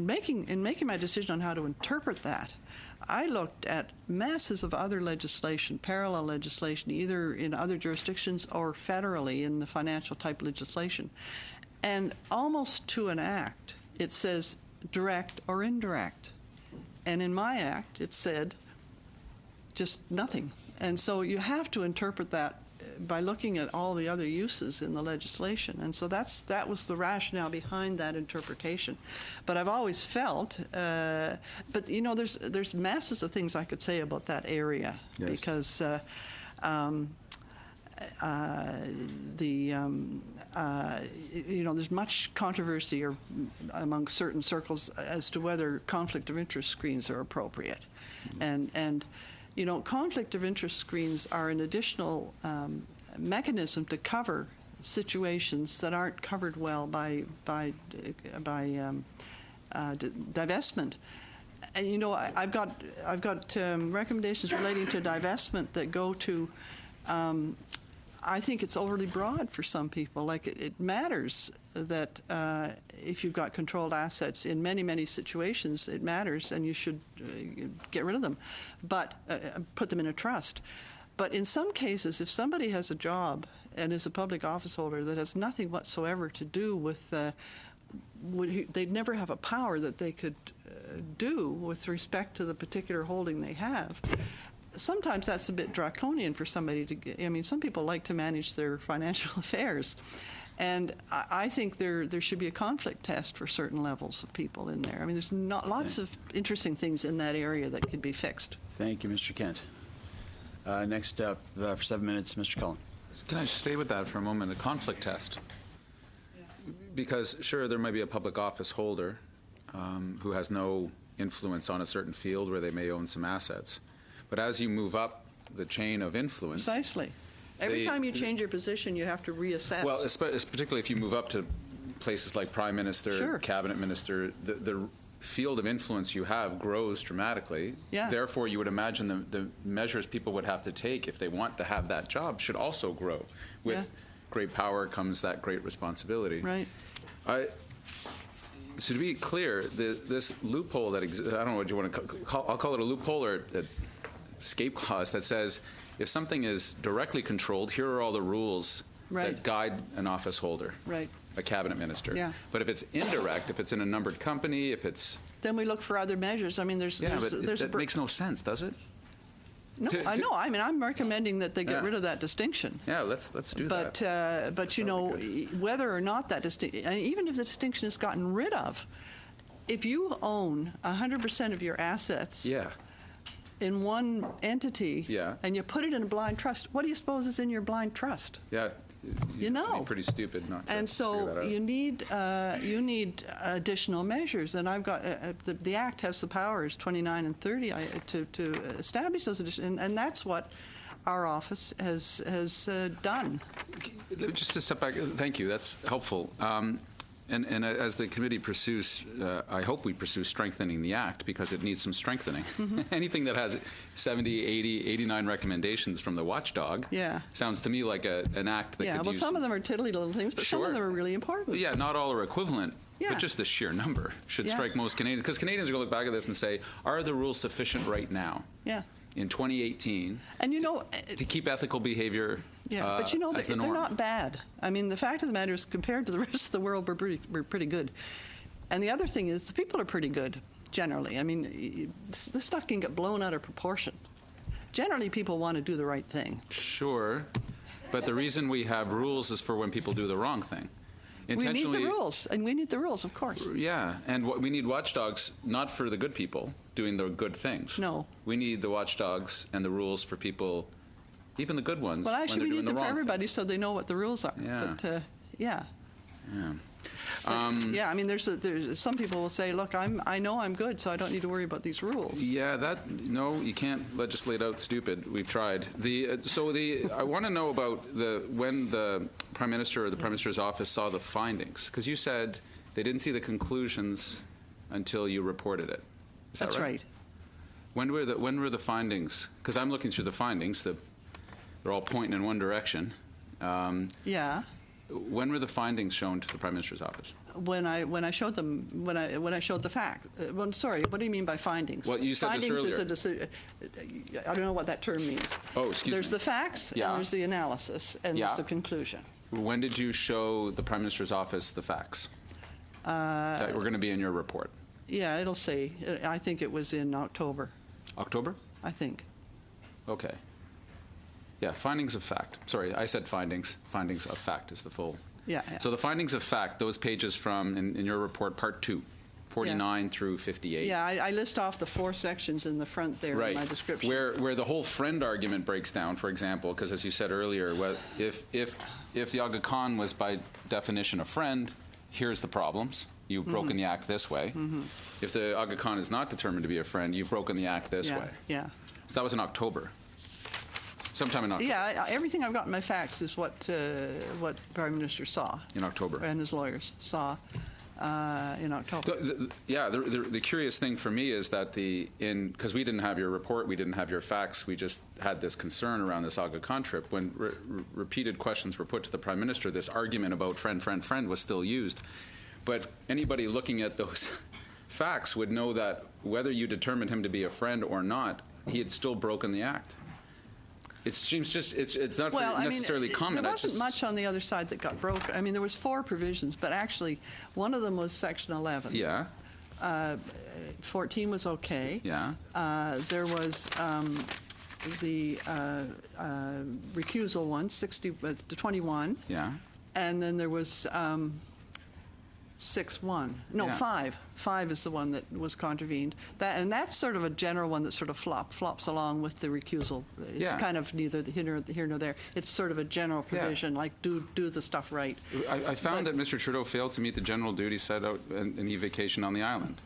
making my decision on how to interpret that, I looked at masses of other legislation, parallel legislation, either in other jurisdictions or federally in the financial type legislation. And almost to an act, it says direct or indirect. And in my act, it said just nothing. And so you have to interpret that by looking at all the other uses in the legislation. And so that was the rationale behind that interpretation. But I've always felt, but there's masses of things I could say about that area. Yes. Because there's much controversy among certain circles as to whether conflict of interest screens are appropriate. And conflict of interest screens are an additional mechanism to cover situations that aren't covered well by divestment. And I've got recommendations relating to divestment that go to. I think it's overly broad for some people. Like it matters that if you've got controlled assets in many, many situations, it matters, and you should get rid of them, but put them in a trust. But in some cases, if somebody has a job and is a public office holder that has nothing whatsoever to do with, they'd never have a power that they could do with respect to the particular holding they have. Sometimes that's a bit draconian for somebody to. Some people like to manage their financial affairs, and I think there should be a conflict test for certain levels of people in there. There's lots of interesting things in that area that could be fixed. Thank you, Mr. Kent. Next up, for 7 minutes, Mr. Cullen. Can I just stay with that for a moment? A conflict test, because sure, there might be a public office holder who has no influence on a certain field where they may own some assets. But as you move up the chain of influence... Precisely. Every time you change your position, you have to reassess. Well, particularly if you move up to places like Prime Minister, sure. Cabinet Minister, the field of influence you have grows dramatically. Yeah. Therefore, you would imagine the measures people would have to take if they want to have that job should also grow. With great power comes that great responsibility. Right. So to be clear, this loophole that exists, I don't know what you want to call, I'll call it a loophole or escape clause that says if something is directly controlled, here are all the rules that guide an office holder, a cabinet minister. Yeah. But if it's indirect, if it's in a numbered company, if it's... Then we look for other measures. That makes no sense, does it? No, I know. I'm recommending that they get rid of that distinction. Yeah, let's do that. But whether or not that distinction, and even if the distinction is gotten rid of, if you own 100% of your assets in one entity and you put it in a blind trust, what do you suppose is in your blind trust? Yeah. You'd be pretty stupid not to and so you need additional measures, and I've got the Act has the powers 29 and 30 to establish those additional, and that's what our office has done. Just to step back, thank you. That's helpful. And as the committee pursues, I hope we pursue strengthening the Act because it needs some strengthening. Mm-hmm. Anything that has 70, 80, 89 recommendations from the watchdog sounds to me like an Act that could use... some of them are tiddly little things, but some of them are really important. Well, not all are equivalent, but just the sheer number should strike most Canadians. Because Canadians are going to look back at this and say, are the rules sufficient right now? Yeah. In 2018, and to keep ethical behavior but they're not bad. The fact of the matter is, compared to the rest of the world, we're pretty good. And the other thing is, the people are pretty good, generally. This stuff can get blown out of proportion. Generally, people want to do the right thing. Sure, but the reason we have rules is for when people do the wrong thing. We need the rules, and we need the rules, of course. Yeah, and we need watchdogs not for the good people doing the good things. No. We need the watchdogs and the rules for people, even the good ones, well, actually, when they're doing the wrong for everybody things. So they know what the rules are. Yeah. But, Yeah. There's some people will say, look, I know I'm good, so I don't need to worry about these rules. Yeah, no, you can't legislate out stupid. We've tried. I want to know about when the Prime Minister or the Prime Minister's office saw the findings, because you said they didn't see the conclusions until you reported it. Is that That's right. When were the findings? Because I'm looking through the findings. They're all pointing in one direction. Yeah. When were the findings shown to the Prime Minister's office? When I showed them, when I showed the fact. Well, sorry, what do you mean by findings? Well, you said findings this earlier. I don't know what that term means. Oh, excuse me. There's the facts, and there's the analysis, and there's the conclusion. When did you show the Prime Minister's office the facts that were going to be in your report? Yeah, it'll say. I think it was in October. October? I think. Okay. Yeah, findings of fact. Sorry, I said findings. Findings of fact is the full. Yeah. So the findings of fact, those pages from, in your report, part 2, 49 through 58. Yeah, I list off the 4 sections in the front there in my description. Where the whole friend argument breaks down, for example, because as you said earlier, if the Aga Khan was by definition a friend, here's the problems. You've broken the act this way. If the Aga Khan is not determined to be a friend, you've broken the act this way. Yeah. So that was in October. Sometime in October. Yeah, everything I've got in my facts is what Prime Minister saw. In October. And his lawyers saw in October. The curious thing for me is that because we didn't have your report, we didn't have your facts, we just had this concern around this Aga Khan trip. When repeated questions were put to the Prime Minister, this argument about friend was still used. But anybody looking at those facts would know that whether you determined him to be a friend or not, he had still broken the act. It seems it's not necessarily common. There wasn't much on the other side that got broken. I mean, there was 4 provisions, but actually one of them was Section 11. Yeah. 14 was okay. Yeah. There was the recusal one, 60 to 21. Yeah. And then there was 6-1. No, Yeah. 5. 5 is the one that was contravened. And that's sort of a general one that sort of flops along with the recusal. It's kind of neither here nor there. It's sort of a general provision, like do the stuff right. I found that Mr. Trudeau failed to meet the general duty set out in the vacation on the island.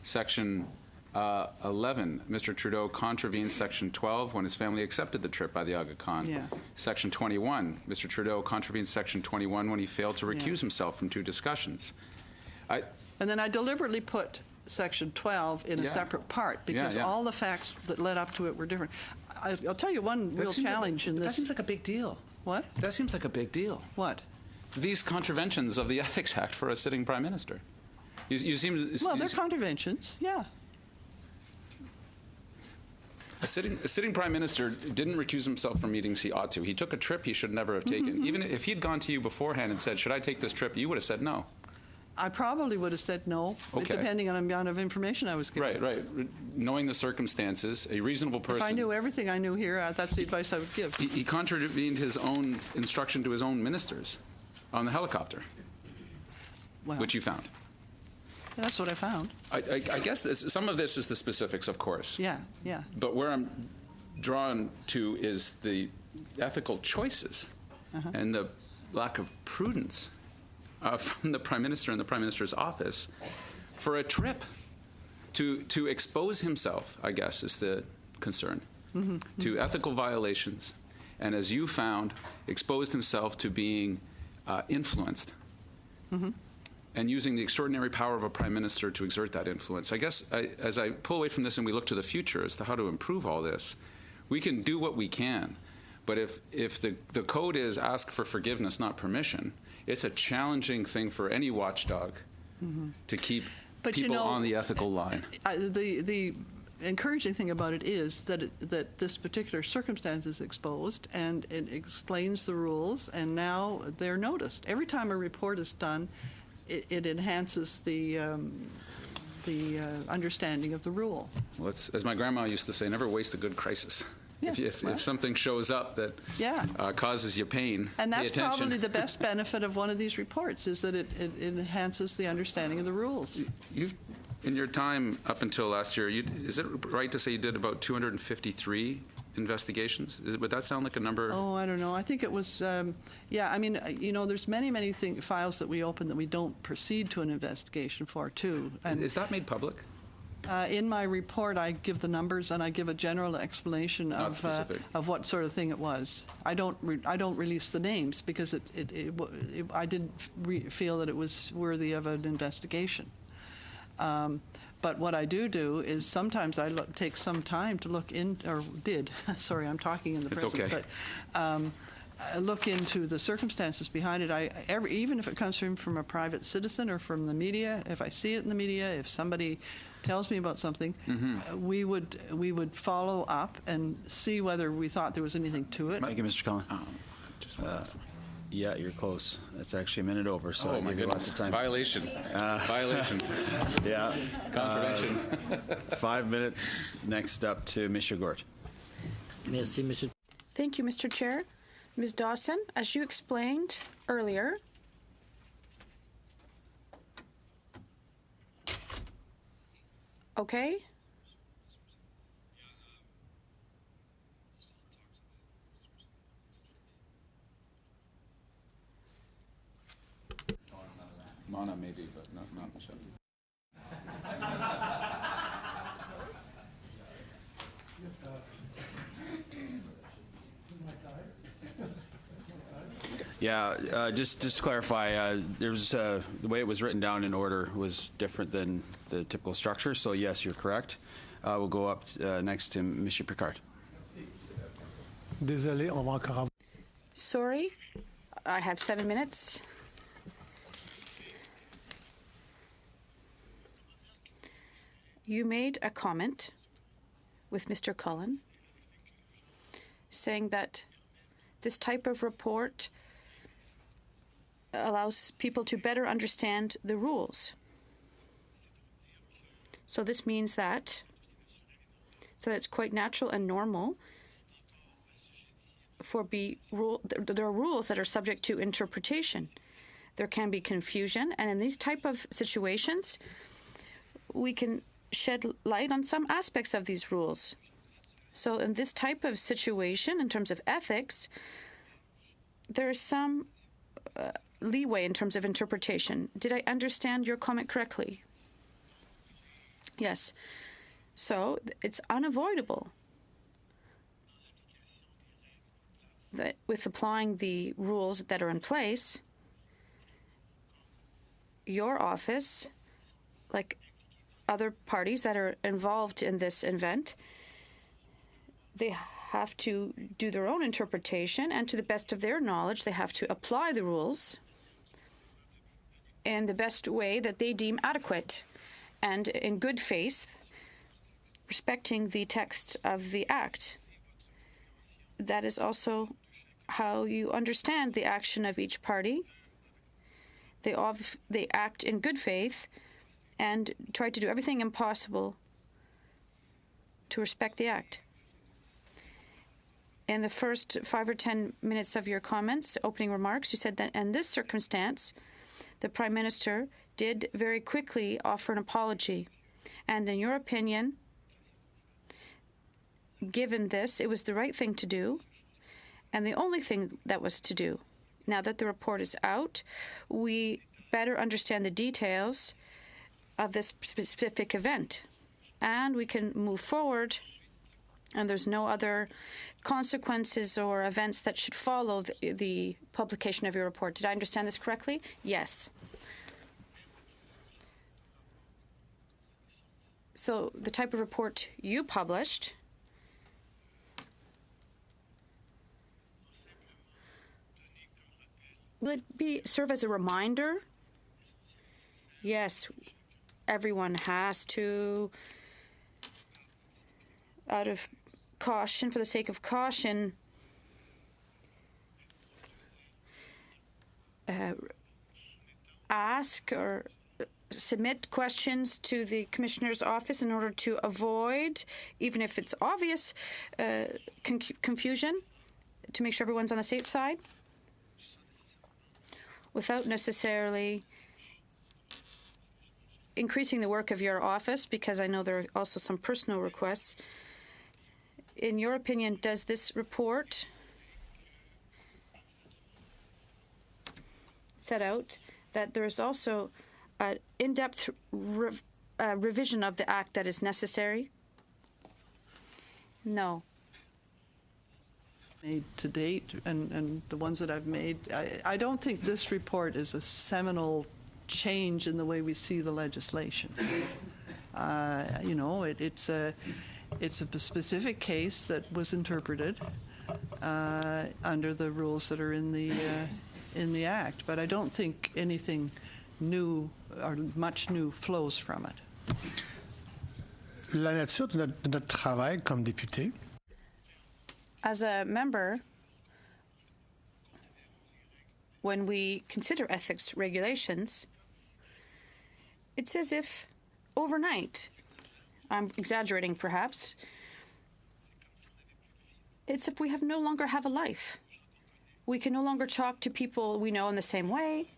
Section 11, Mr. Trudeau contravened Section 12 when his family accepted the trip by the Aga Khan. Yeah. Section 21, Mr. Trudeau contravened Section 21 when he failed to recuse himself from 2 discussions. And then I deliberately put Section 12 in a separate part because all the facts that led up to it were different. I'll tell you one real challenge in this. That seems like a big deal. What? That seems like a big deal. What? These contraventions of the Ethics Act for a sitting Prime Minister. You seem... Well, they're contraventions, yeah. A sitting Prime Minister didn't recuse himself from meetings he ought to. He took a trip he should never have taken. Even if he'd gone to you beforehand and said, should I take this trip, you would have said no. I probably would have said no, depending on the amount of information I was given. Right. Knowing the circumstances, a reasonable person... If I knew everything I knew here, that's the advice I would give. He contravened his own instruction to his own ministers on the helicopter, which you found. Yeah, that's what I found. I guess some of this is the specifics, of course. Yeah. But where I'm drawn to is the ethical choices and the lack of prudence from the Prime Minister and the Prime Minister's office for a trip to expose himself, I guess, is the concern, to ethical violations, and as you found, exposed himself to being influenced and using the extraordinary power of a Prime Minister to exert that influence. I guess as I pull away from this and we look to the future as to how to improve all this, we can do what we can, but if the code is ask for forgiveness, not permission, it's a challenging thing for any watchdog to keep people on the ethical line. The encouraging thing about it is that that this particular circumstance is exposed and it explains the rules, and now they're noticed. Every time a report is done, it enhances the understanding of the rule. Well, it's, as my grandma used to say, never waste a good crisis. Yeah, if something shows up that causes you pain, and that's pay attention. probably the best benefit of one of these reports, is that it enhances the understanding of the rules. In your time up until last year, is it right to say you did about 253 investigations? Would that sound like a number? Oh, I don't know. I think it was, I mean, there's many files that we open that we don't proceed to an investigation for, too. And is that made public? In my report, I give the numbers and I give a general explanation of what sort of thing it was. I don't release the names because I didn't feel that it was worthy of an investigation. But what I do is sometimes I take some time to look in, or did. Sorry, I'm talking in the present. It's okay. But look into the circumstances behind it. Even if it comes from a private citizen or from the media, if I see it in the media, if somebody tells me about something, we would follow up and see whether we thought there was anything to it. Thank you, Mr. Cullen. Yeah, you're close. That's actually a minute over, so my goodness. lots of time. Violation. Violation. Yeah. Contravention. 5 minutes. Next up to Mr. Gort. Merci, Monsieur. Thank you, Mr. Chair. Ms. Dawson, as you explained earlier, Okay? Mana maybe, but not Michelle. Yeah, just to clarify, there's the way it was written down in order was different than the typical structure. So yes, you're correct. We'll go up next to Monsieur Picard. Désolé, on va encore avoir... Sorry, I have 7 minutes. You made a comment with Mr. Cullen saying that this type of report allows people to better understand the rules. So this means that it's quite natural and normal there are rules that are subject to interpretation. There can be confusion, and in these type of situations, we can shed light on some aspects of these rules. So in this type of situation, in terms of ethics, there is some leeway in terms of interpretation. Did I understand your comment correctly? Yes. So it's unavoidable that with applying the rules that are in place, your office, like other parties that are involved in this event, they have to do their own interpretation, and to the best of their knowledge, they have to apply the rules in the best way that they deem adequate and in good faith, respecting the text of the Act. That is also how you understand the action of each party. They act in good faith and try to do everything impossible to respect the Act. In the first 5 or 10 minutes of your comments, opening remarks, you said that in this circumstance, the Prime Minister did very quickly offer an apology. And in your opinion, given this, it was the right thing to do, and the only thing that was to do. Now that the report is out, we better understand the details of this specific event, and we can move forward, and there's no other consequences or events that should follow the publication of your report. Did I understand this correctly? Yes. So the type of report you published will it serve as a reminder? Yes, everyone has to, out of caution, for the sake of caution, ask or submit questions to the Commissioner's office in order to avoid, even if it's obvious, confusion, to make sure everyone's on the safe side, without necessarily increasing the work of your office, because I know there are also some personal requests. In your opinion, does this report set out that there is also an in-depth revision of the Act that is necessary? No. Made to date, and the ones that I've made, I don't think this report is a seminal change in the way we see the legislation. You know, it's a specific case that was interpreted under the rules that are in the Act, but I don't think anything new or much new flows from it. La nature de notre travail comme député. As a member, when we consider ethics regulations, it's as if overnight, I'm exaggerating perhaps, it's if we no longer have a life. We can no longer talk to people we know in the same way.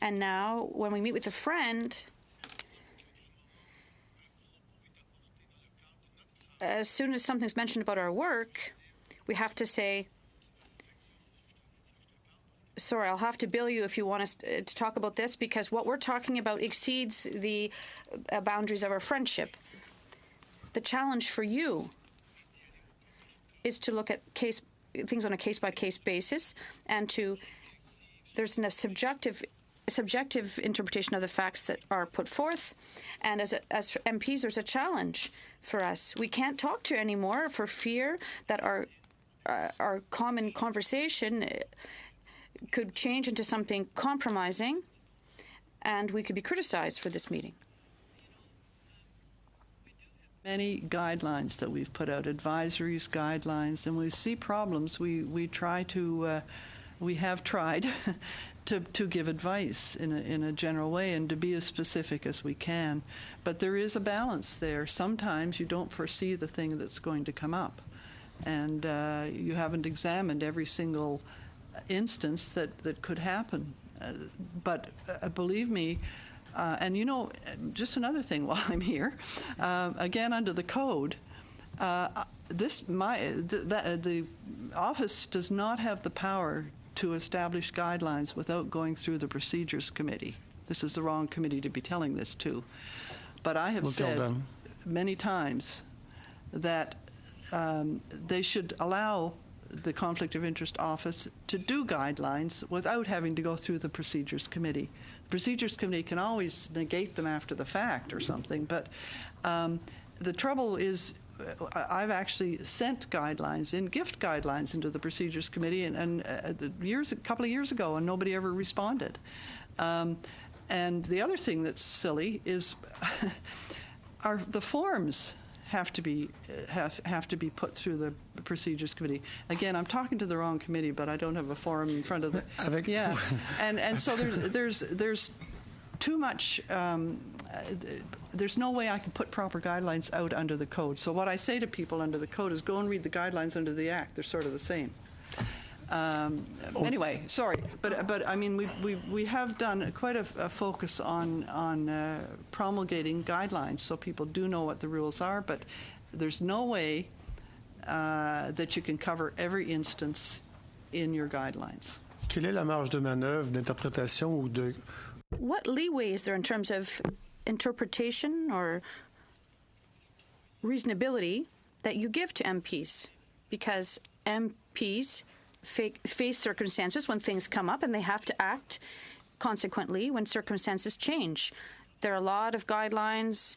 And now, when we meet with a friend, as soon as something's mentioned about our work, we have to say, sorry, I'll have to bill you if you want us to talk about this, because what we're talking about exceeds the boundaries of our friendship. The challenge for you is to look at things on a case-by-case basis, and there's a subjective interpretation of the facts that are put forth, and as MPs, there's a challenge for us. We can't talk to you anymore for fear that our common conversation could change into something compromising, and we could be criticized for this meeting. Many guidelines that we've put out, advisories, guidelines, and we see problems. We have tried to give advice in a general way and to be as specific as we can. But there is a balance there. Sometimes you don't foresee the thing that's going to come up, and you haven't examined every single instance that could happen. But believe me, and just another thing while I'm here, again under the code, the office does not have the power to establish guidelines without going through the Procedures Committee. This is the wrong committee to be telling this to. But I have said many times that they should allow the Conflict of Interest Office to do guidelines without having to go through the Procedures Committee. The Procedures Committee can always negate them after the fact or something, but the trouble is I've actually sent guidelines, gift guidelines into the Procedures Committee and a couple of years ago, and nobody ever responded. And the other thing that's silly is the forms have to be put through the Procedures Committee. Again, I'm talking to the wrong committee, but I don't have a form in front of the. Yeah, and so there's too much. There's no way I can put proper guidelines out under the code. So what I say to people under the code is go and read the guidelines under the Act. They're sort of the same. Anyway, sorry, but I mean we have done quite a focus on promulgating guidelines so people do know what the rules are. But there's no way that you can cover every instance in your guidelines. Quelle est la marge de manœuvre d'interprétation ou de? What leeway is there in terms of interpretation or reasonability that you give to MPs? Because MPs face circumstances when things come up, and they have to act consequently when circumstances change. There are a lot of guidelines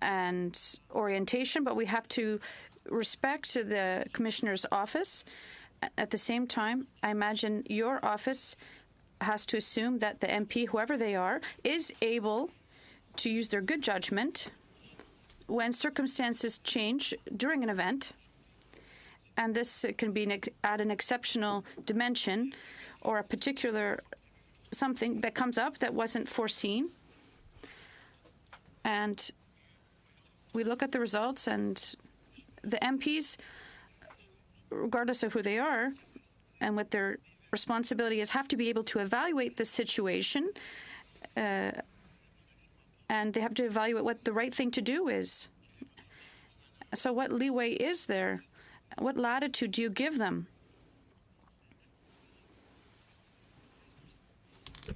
and orientation, but we have to respect the Commissioner's office. At the same time, I imagine your office has to assume that the MP, whoever they are, is able to use their good judgment when circumstances change during an event. And this can be at an exceptional dimension or a particular something that comes up that wasn't foreseen. And we look at the results, and the MPs, regardless of who they are and what their responsibility is, have to be able to evaluate the situation, and they have to evaluate what the right thing to do is. So what leeway is there? What latitude do you give them?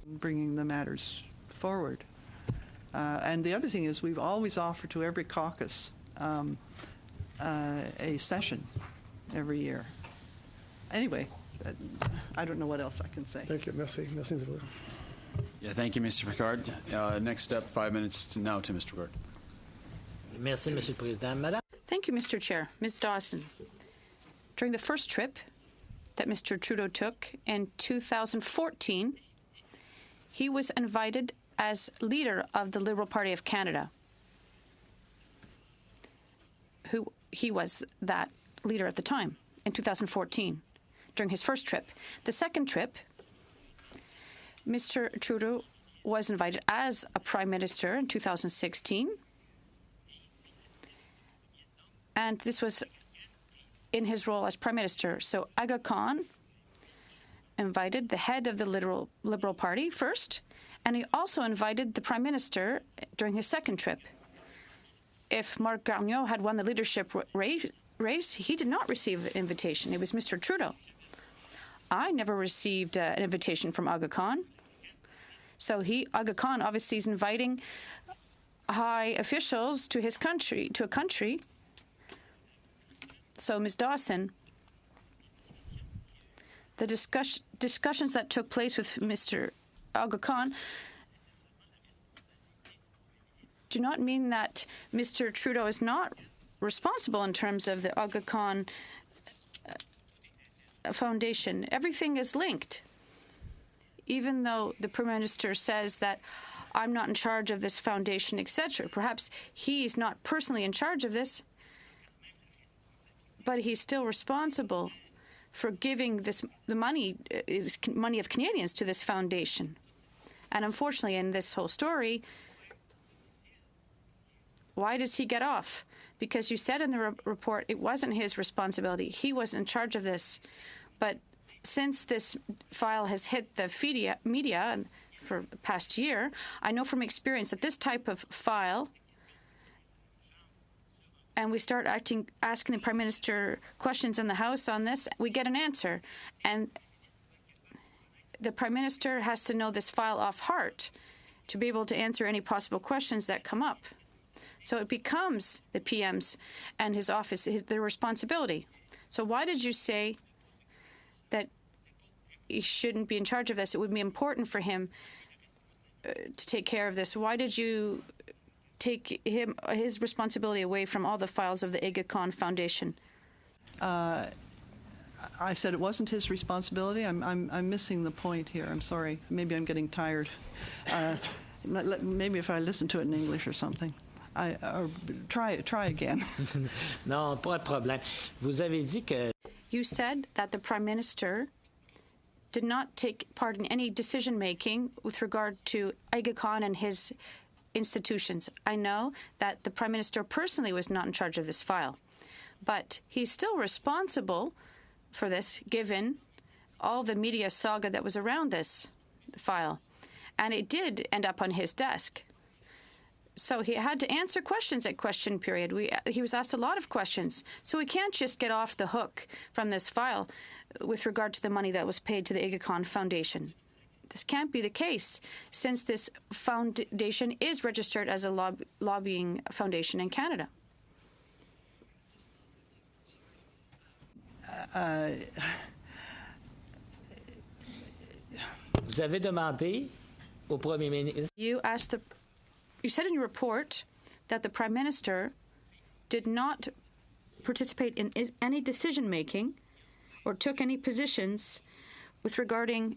Bringing the matters forward. And the other thing is we've always offered to every caucus a session every year. Anyway, I don't know what else I can say. Thank you. Merci. Merci, Mr. President. Yeah, thank you, Mr. Picard. Next up, 5 minutes now to Mr. Picard. Merci, Monsieur le Président. Madame. Thank you, Mr. Chair. Ms. Dawson, during the first trip that Mr. Trudeau took in 2014, he was invited as leader of the Liberal Party of Canada. He was that leader at the time in 2014 during his first trip. The second trip, Mr. Trudeau was invited as a Prime Minister in 2016, and this was in his role as Prime Minister. So Aga Khan invited the head of the Liberal Party first, and he also invited the Prime Minister during his second trip. if Marc Garneau had won the leadership race, he did not receive an invitation. It was Mr. Trudeau. I never received an invitation from Aga Khan. So Aga Khan obviously is inviting high officials to his country, to a country. So, Ms. Dawson, the discussions that took place with Mr. Aga Khan do not mean that Mr. Trudeau is not responsible in terms of the Aga Khan Foundation. Everything is linked. Even though the Prime Minister says that I'm not in charge of this foundation, etc. Perhaps he's not personally in charge of this, but he's still responsible for giving the money of Canadians to this foundation. And unfortunately, in this whole story, why does he get off? Because you said in the report it wasn't his responsibility. He wasn't in charge of this. But since this file has hit the media for the past year, I know from experience that this type of file, and we start asking the Prime Minister questions in the House on this, we get an answer. And the Prime Minister has to know this file off heart to be able to answer any possible questions that come up. So it becomes the PM's and his office, their responsibility. So why did you say that he shouldn't be in charge of this? It would be important for him to take care of this. Why did you take his responsibility away from all the files of the Aga Khan Foundation? I said it wasn't his responsibility. I'm missing the point here. I'm sorry. Maybe I'm getting tired. Maybe if I listen to it in English or something. Or try again. Non, pas de problème. Vous avez dit que... You said that the Prime Minister did not take part in any decision-making with regard to Aga Khan and his institutions. I know that the Prime Minister personally was not in charge of this file, but he's still responsible for this, given all the media saga that was around this file. And it did end up on his desk. So he had to answer questions at question period. He was asked a lot of questions. So we can't just get off the hook from this file with regard to the money that was paid to the Aga Khan Foundation. This can't be the case, since this foundation is registered as a lobbying foundation in Canada. Vous avez demandé au Premier ministre... You said in your report that the Prime Minister did not participate in any decision-making or took any positions with regarding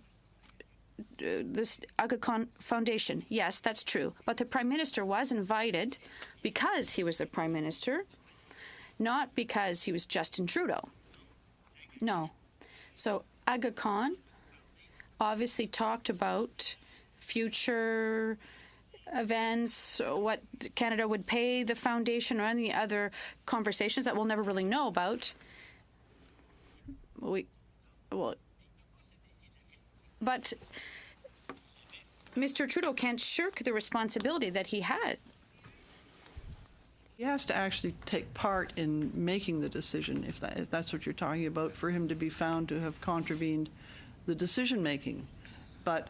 this Aga Khan Foundation. Yes, that's true. But the Prime Minister was invited because he was the Prime Minister, not because he was Justin Trudeau. No. So Aga Khan obviously talked about future events, what Canada would pay the foundation, or any other conversations that we'll never really know about. But Mr. Trudeau can't shirk the responsibility that he has. He has to actually take part in making the decision, if that's what you're talking about, for him to be found to have contravened the decision-making. But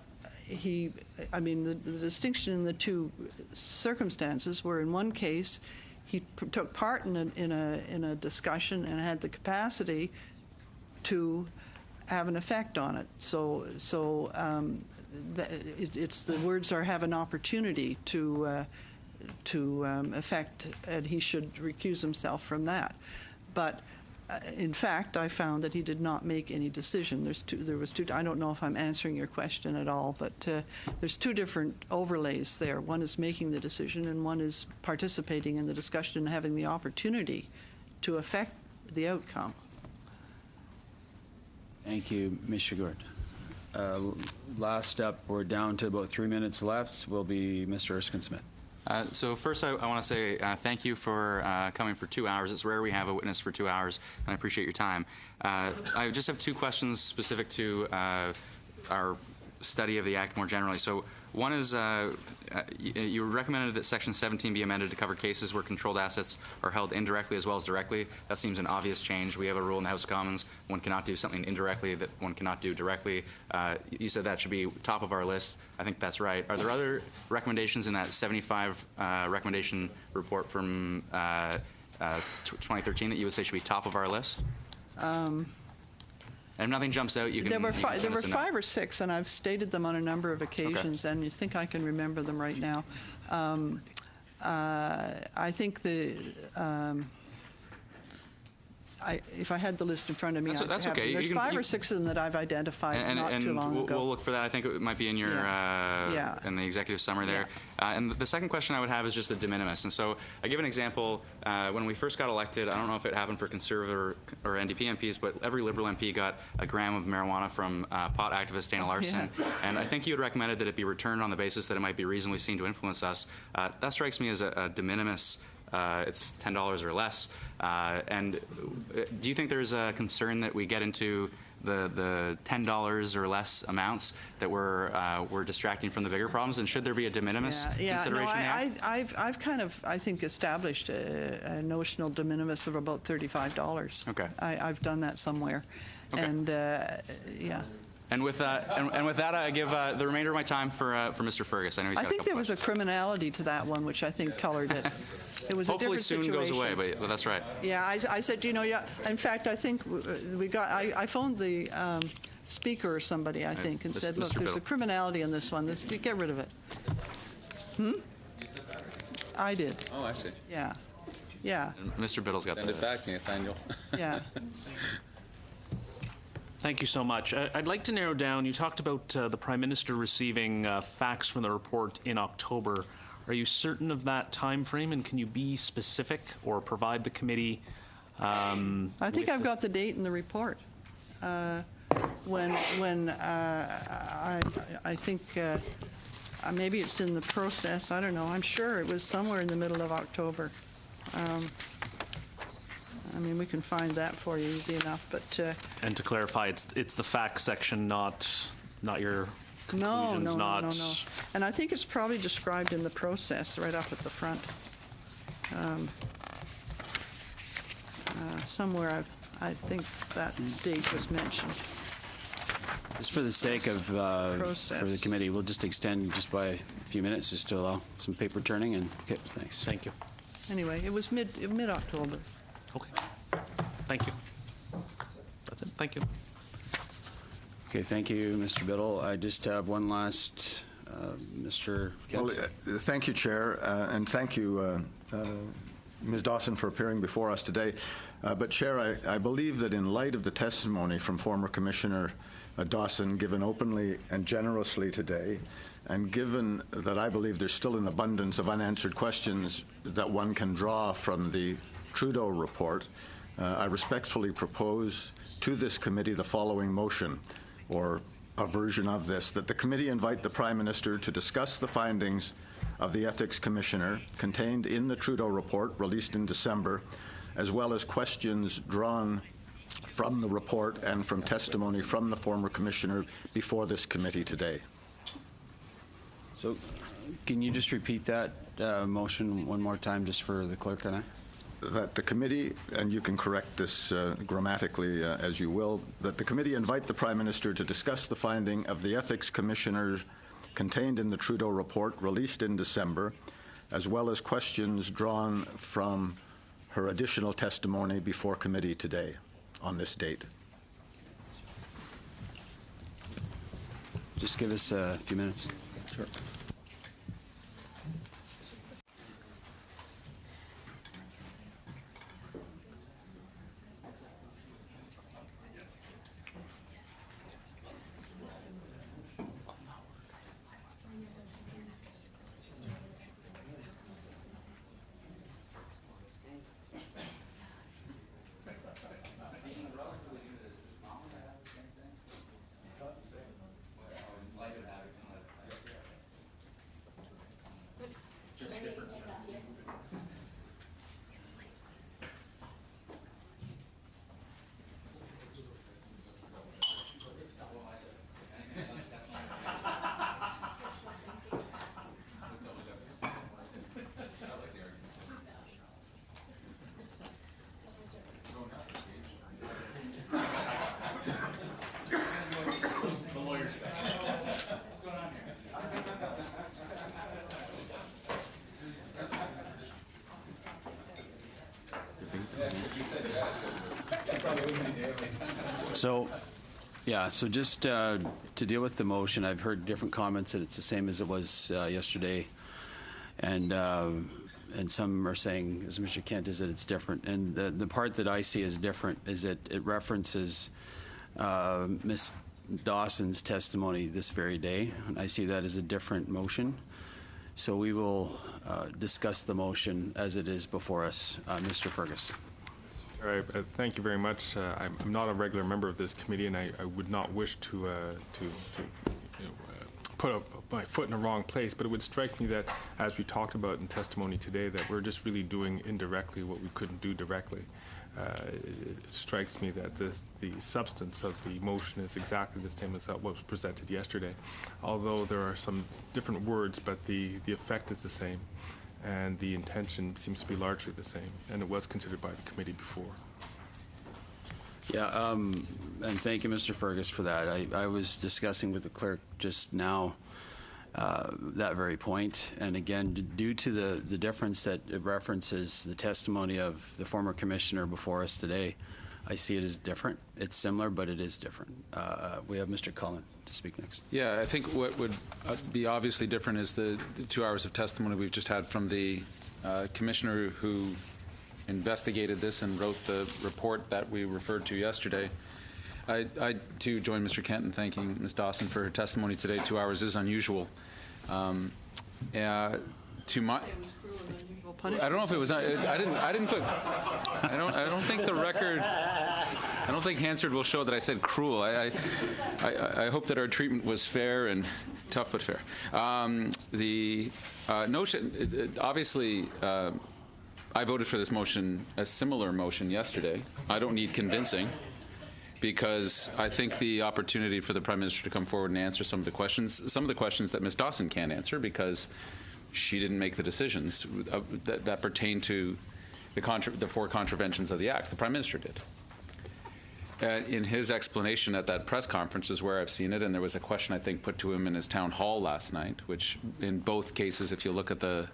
the distinction in the two circumstances were, in one case, he took part in a discussion and had the capacity to have an effect on it. It's the words are have an opportunity to affect, and he should recuse himself from that. But in fact, I found that he did not make any decision. There was two. I don't know if I'm answering your question at all, but there's two different overlays there. One is making the decision, and one is participating in the discussion and having the opportunity to affect the outcome. Thank you, Ms. Shigord. Last up, we're down to about 3 minutes left, will be Mr. Erskine-Smith. So first, I want to say thank you for coming for 2 hours. It's rare we have a witness for 2 hours, and I appreciate your time. I just have two questions specific to our study of the Act more generally. So one is you recommended that Section 17 be amended to cover cases where controlled assets are held indirectly as well as directly. That seems an obvious change. We have a rule in the House of Commons, one cannot do something indirectly that one cannot do directly. You said that should be top of our list. I think that's right. Are there other recommendations in that 75 recommendation report from 2013 that you would say should be top of our list? And if nothing jumps out, you can. There were send us a note. 5 or 6, and I've stated them on a number of occasions, and you think I can remember them right now. I think if I had the list in front of me, I'd that's have okay. them. There's 5 or 6 of them that I've identified not too long ago. We'll look for that. I think it might be in your in the executive summary there. And the second question I would have is just the de minimis. And so I give an example. When we first got elected, I don't know if it happened for Conservative or NDP MPs, but every Liberal MP got a gram of marijuana from pot activist Dana Larson. Yeah. And I think you had recommended that it be returned on the basis that it might be reasonably seen to influence us. That strikes me as a de minimis. It's $10 or less. And do you think there's a concern that we get into the $10 or less amounts that we're distracting from the bigger problems? And should there be a de minimis consideration there? I've kind of, I think, established a notional de minimis of about $35. Okay. I've done that somewhere. Okay. And, yeah. And with that, I give the remainder of my time for Mr. Fergus. I know he's got a couple think there was a questions. criminality to that one, which I think colored it. It was hopefully a different soon situation. goes away, but that's right. Yeah, I said, you know, yeah. In fact, I think I phoned the speaker or somebody, I think, and said, look, there's a criminality in this one. Get rid of it. I did. Oh, I see. Yeah, yeah. And Mr. Biddle's got Send it back, Nathaniel. Yeah. Thank you so much. I'd like to narrow down, you talked about the Prime Minister receiving facts from the report in October. Are you certain of that time frame, and can you be specific or provide the committee? I think I've got the date in the report. When I think maybe it's in the process. I don't know. I'm sure it was somewhere in the middle of October. I mean, we can find that for you easy enough. But and to clarify, it's the facts section, not your. No. And I think it's probably described in the process right up at the front. Somewhere I think that date was mentioned. Just for the sake of for the committee, we'll just extend just by a few minutes just to allow some paper turning. And okay, thanks. Thank you. Anyway, it was mid-October. Okay. Thank you. That's it. Thank you. Okay, thank you, Mr. Biddle. I just have one last, Mr. Well, thank you, Chair, and thank you, Ms. Dawson, for appearing before us today. But, Chair, I believe that in light of the testimony from former Commissioner Dawson given openly and generously today, and given that I believe there's still an abundance of unanswered questions that one can draw from the Trudeau report, I respectfully propose to this committee the following motion, or a version of this, that the committee invite the Prime Minister to discuss the findings of the Ethics Commissioner contained in the Trudeau report released in December, as well as questions drawn from the report and from testimony from the former Commissioner before this committee today. So can you just repeat that motion one more time just for the clerk and I? That the committee, and you can correct this grammatically as you will, that the committee invite the Prime Minister to discuss the finding of the Ethics Commissioner contained in the Trudeau report released in December, as well as questions drawn from her additional testimony before committee today on this date. Just give us a few minutes. Sure. So, yeah, so just to deal with the motion, I've heard different comments that it's the same as it was yesterday. And some are saying, as Mr. Kent, is that it's different. And the part that I see as different is that it references Ms. Dawson's testimony this very day. And I see that as a different motion. So we will discuss the motion as it is before us. Mr. Fergus. All right, thank you very much. I'm not a regular member of this committee, and I would not wish to put up my foot in the wrong place, but it would strike me that, as we talked about in testimony today, that we're just really doing indirectly what we couldn't do directly. It strikes me that the substance of the motion is exactly the same as what was presented yesterday, although there are some different words, but the effect is the same, and the intention seems to be largely the same, and it was considered by the committee before. Yeah, and thank you, Mr. Fergus, for that. I was discussing with the clerk just now that very point, and again, due to the difference that it references the testimony of the former commissioner before us today, I see it as different. It's similar, but it is different. We have Mr. Cullen to speak next. Yeah, I think what would be obviously different is the 2 hours of testimony we've just had from the commissioner who investigated this and wrote the report that we referred to yesterday. I too join Mr. Kent in thanking Ms. Dawson for her testimony today. 2 hours is unusual. To my, I don't know if it was. I didn't put. I don't think the record. I don't think Hansard will show that I said cruel. I hope that our treatment was fair and tough but fair. The notion, obviously. I voted for this motion, a similar motion yesterday. I don't need convincing, because I think the opportunity for the Prime Minister to come forward and answer some of the questions that Ms. Dawson can't answer because she didn't make the decisions that pertain to the 4 contraventions of the Act. The Prime Minister did. In his explanation at that press conference is where I've seen it, and there was a question, I think, put to him in his town hall last night, which in both cases, if you look at the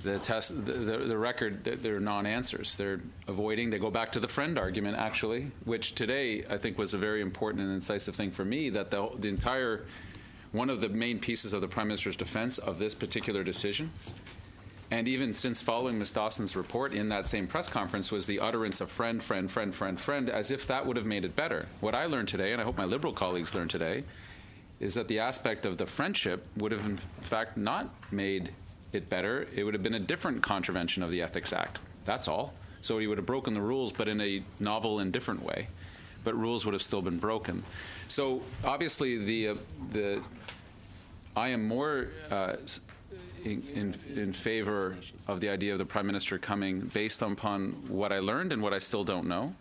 record, they're non-answers. They're avoiding. They go back to the friend argument, actually, which today I think was a very important and incisive thing for me, that the entire, one of the main pieces of the Prime Minister's defense of this particular decision, and even since following Ms. Dawson's report in that same press conference, was the utterance of friend, friend, friend, friend, friend, as if that would have made it better. What I learned today, and I hope my Liberal colleagues learned today, is that the aspect of the friendship would have in fact not made it better. It would have been a different contravention of the Ethics Act. That's all. So he would have broken the rules, but in a novel and different way. But rules would have still been broken. So obviously, I am more in favor of the idea of the Prime Minister coming based upon what I learned and what I still don't know.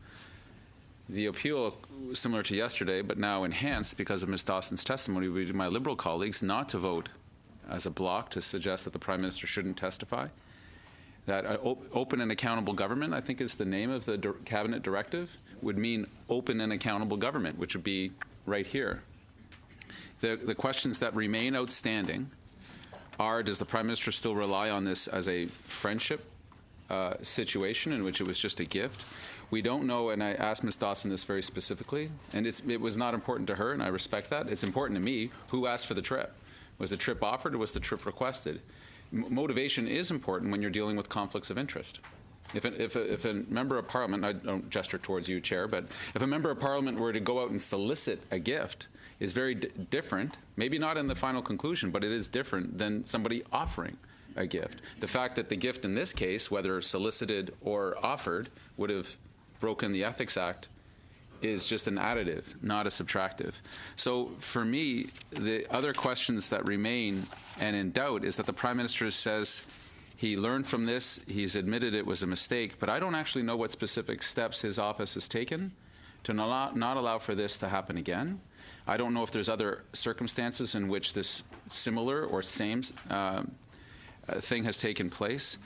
The appeal, similar to yesterday, but now enhanced because of Ms. Dawson's testimony, would be my Liberal colleagues not to vote as a bloc to suggest that the Prime Minister shouldn't testify. That open and accountable government, I think, is the name of the cabinet directive, would mean open and accountable government, which would be right here. The questions that remain outstanding are, does the Prime Minister still rely on this as a friendship situation in which it was just a gift? We don't know, and I asked Ms. Dawson this very specifically, and it was not important to her, and I respect that. It's important to me. Who asked for the trip? Was the trip offered or was the trip requested? Motivation is important when you're dealing with conflicts of interest. If a member of Parliament, I don't gesture towards you, Chair, but if a member of Parliament were to go out and solicit a gift, is very different, maybe not in the final conclusion, but it is different than somebody offering a gift. The fact that the gift in this case, whether solicited or offered, would have broken the Ethics Act is just an additive, not a subtractive. So for me, the other questions that remain and in doubt is that the Prime Minister says he learned from this, he's admitted it was a mistake, but I don't actually know what specific steps his office has taken to not allow for this to happen again. I don't know if there's other circumstances in which this similar or same thing has taken place.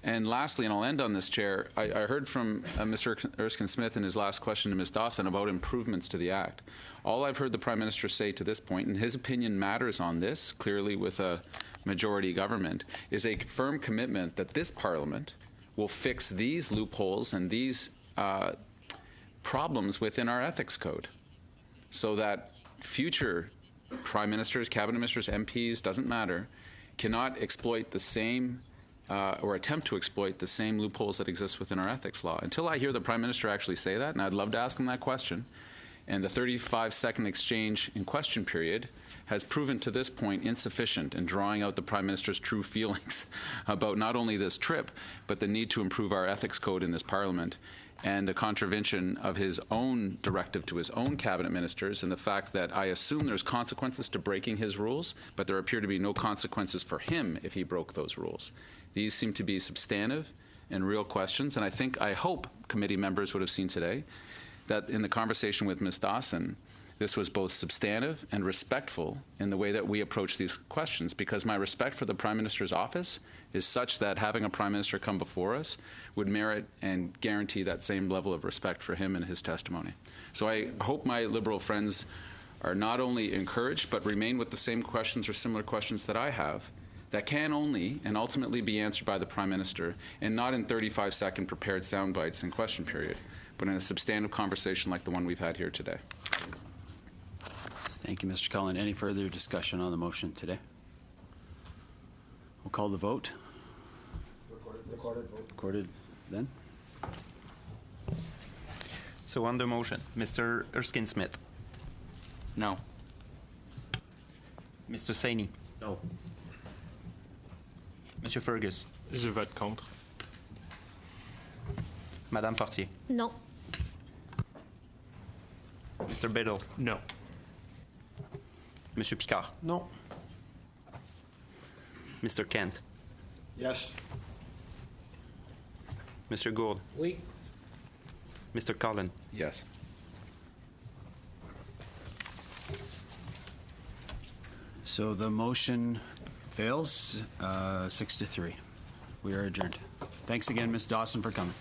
And lastly, and I'll end on this, Chair, I heard from Mr. Erskine-Smith in his last question to Ms. Dawson about improvements to the Act. All I've heard the Prime Minister say to this point, and his opinion matters on this, clearly with a majority government, is a firm commitment that this Parliament will fix these loopholes and these problems within our ethics code so that future prime ministers, cabinet ministers, MPs, doesn't matter, cannot exploit the same or attempt to exploit the same loopholes that exist within our ethics law. Until I hear the Prime Minister actually say that, and I'd love to ask him that question, and the 35-second exchange in question period has proven to this point insufficient in drawing out the Prime Minister's true feelings about not only this trip, but the need to improve our ethics code in this Parliament, and the contravention of his own directive to his own cabinet ministers, and the fact that I assume there's consequences to breaking his rules, but there appear to be no consequences for him if he broke those rules. These seem to be substantive and real questions, and I hope committee members would have seen today that in the conversation with Ms. Dawson, this was both substantive and respectful in the way that we approach these questions, because my respect for the Prime Minister's office is such that having a Prime Minister come before us would merit and guarantee that same level of respect for him and his testimony. So I hope my Liberal friends are not only encouraged, but remain with the same questions or similar questions that I have that can only and ultimately be answered by the Prime Minister, and not in 35-second prepared sound bites in question period, but in a substantive conversation like the one we've had here today. Thank you, Mr. Cullen. Any further discussion on the motion today? We'll call the vote. Recorded vote. Recorded then. So on the motion, Mr. Erskine-Smith. No. Mr. Saini. No. Monsieur Fergus. Je vote contre. Madame Fortier. Non. Mr. Biddle. No. Monsieur Picard. No. Mr. Kent. Yes. Mr. Gould. Oui. Mr. Cullen. Yes. So the motion fails 6-3. We are adjourned. Thanks again, Ms. Dawson, for coming.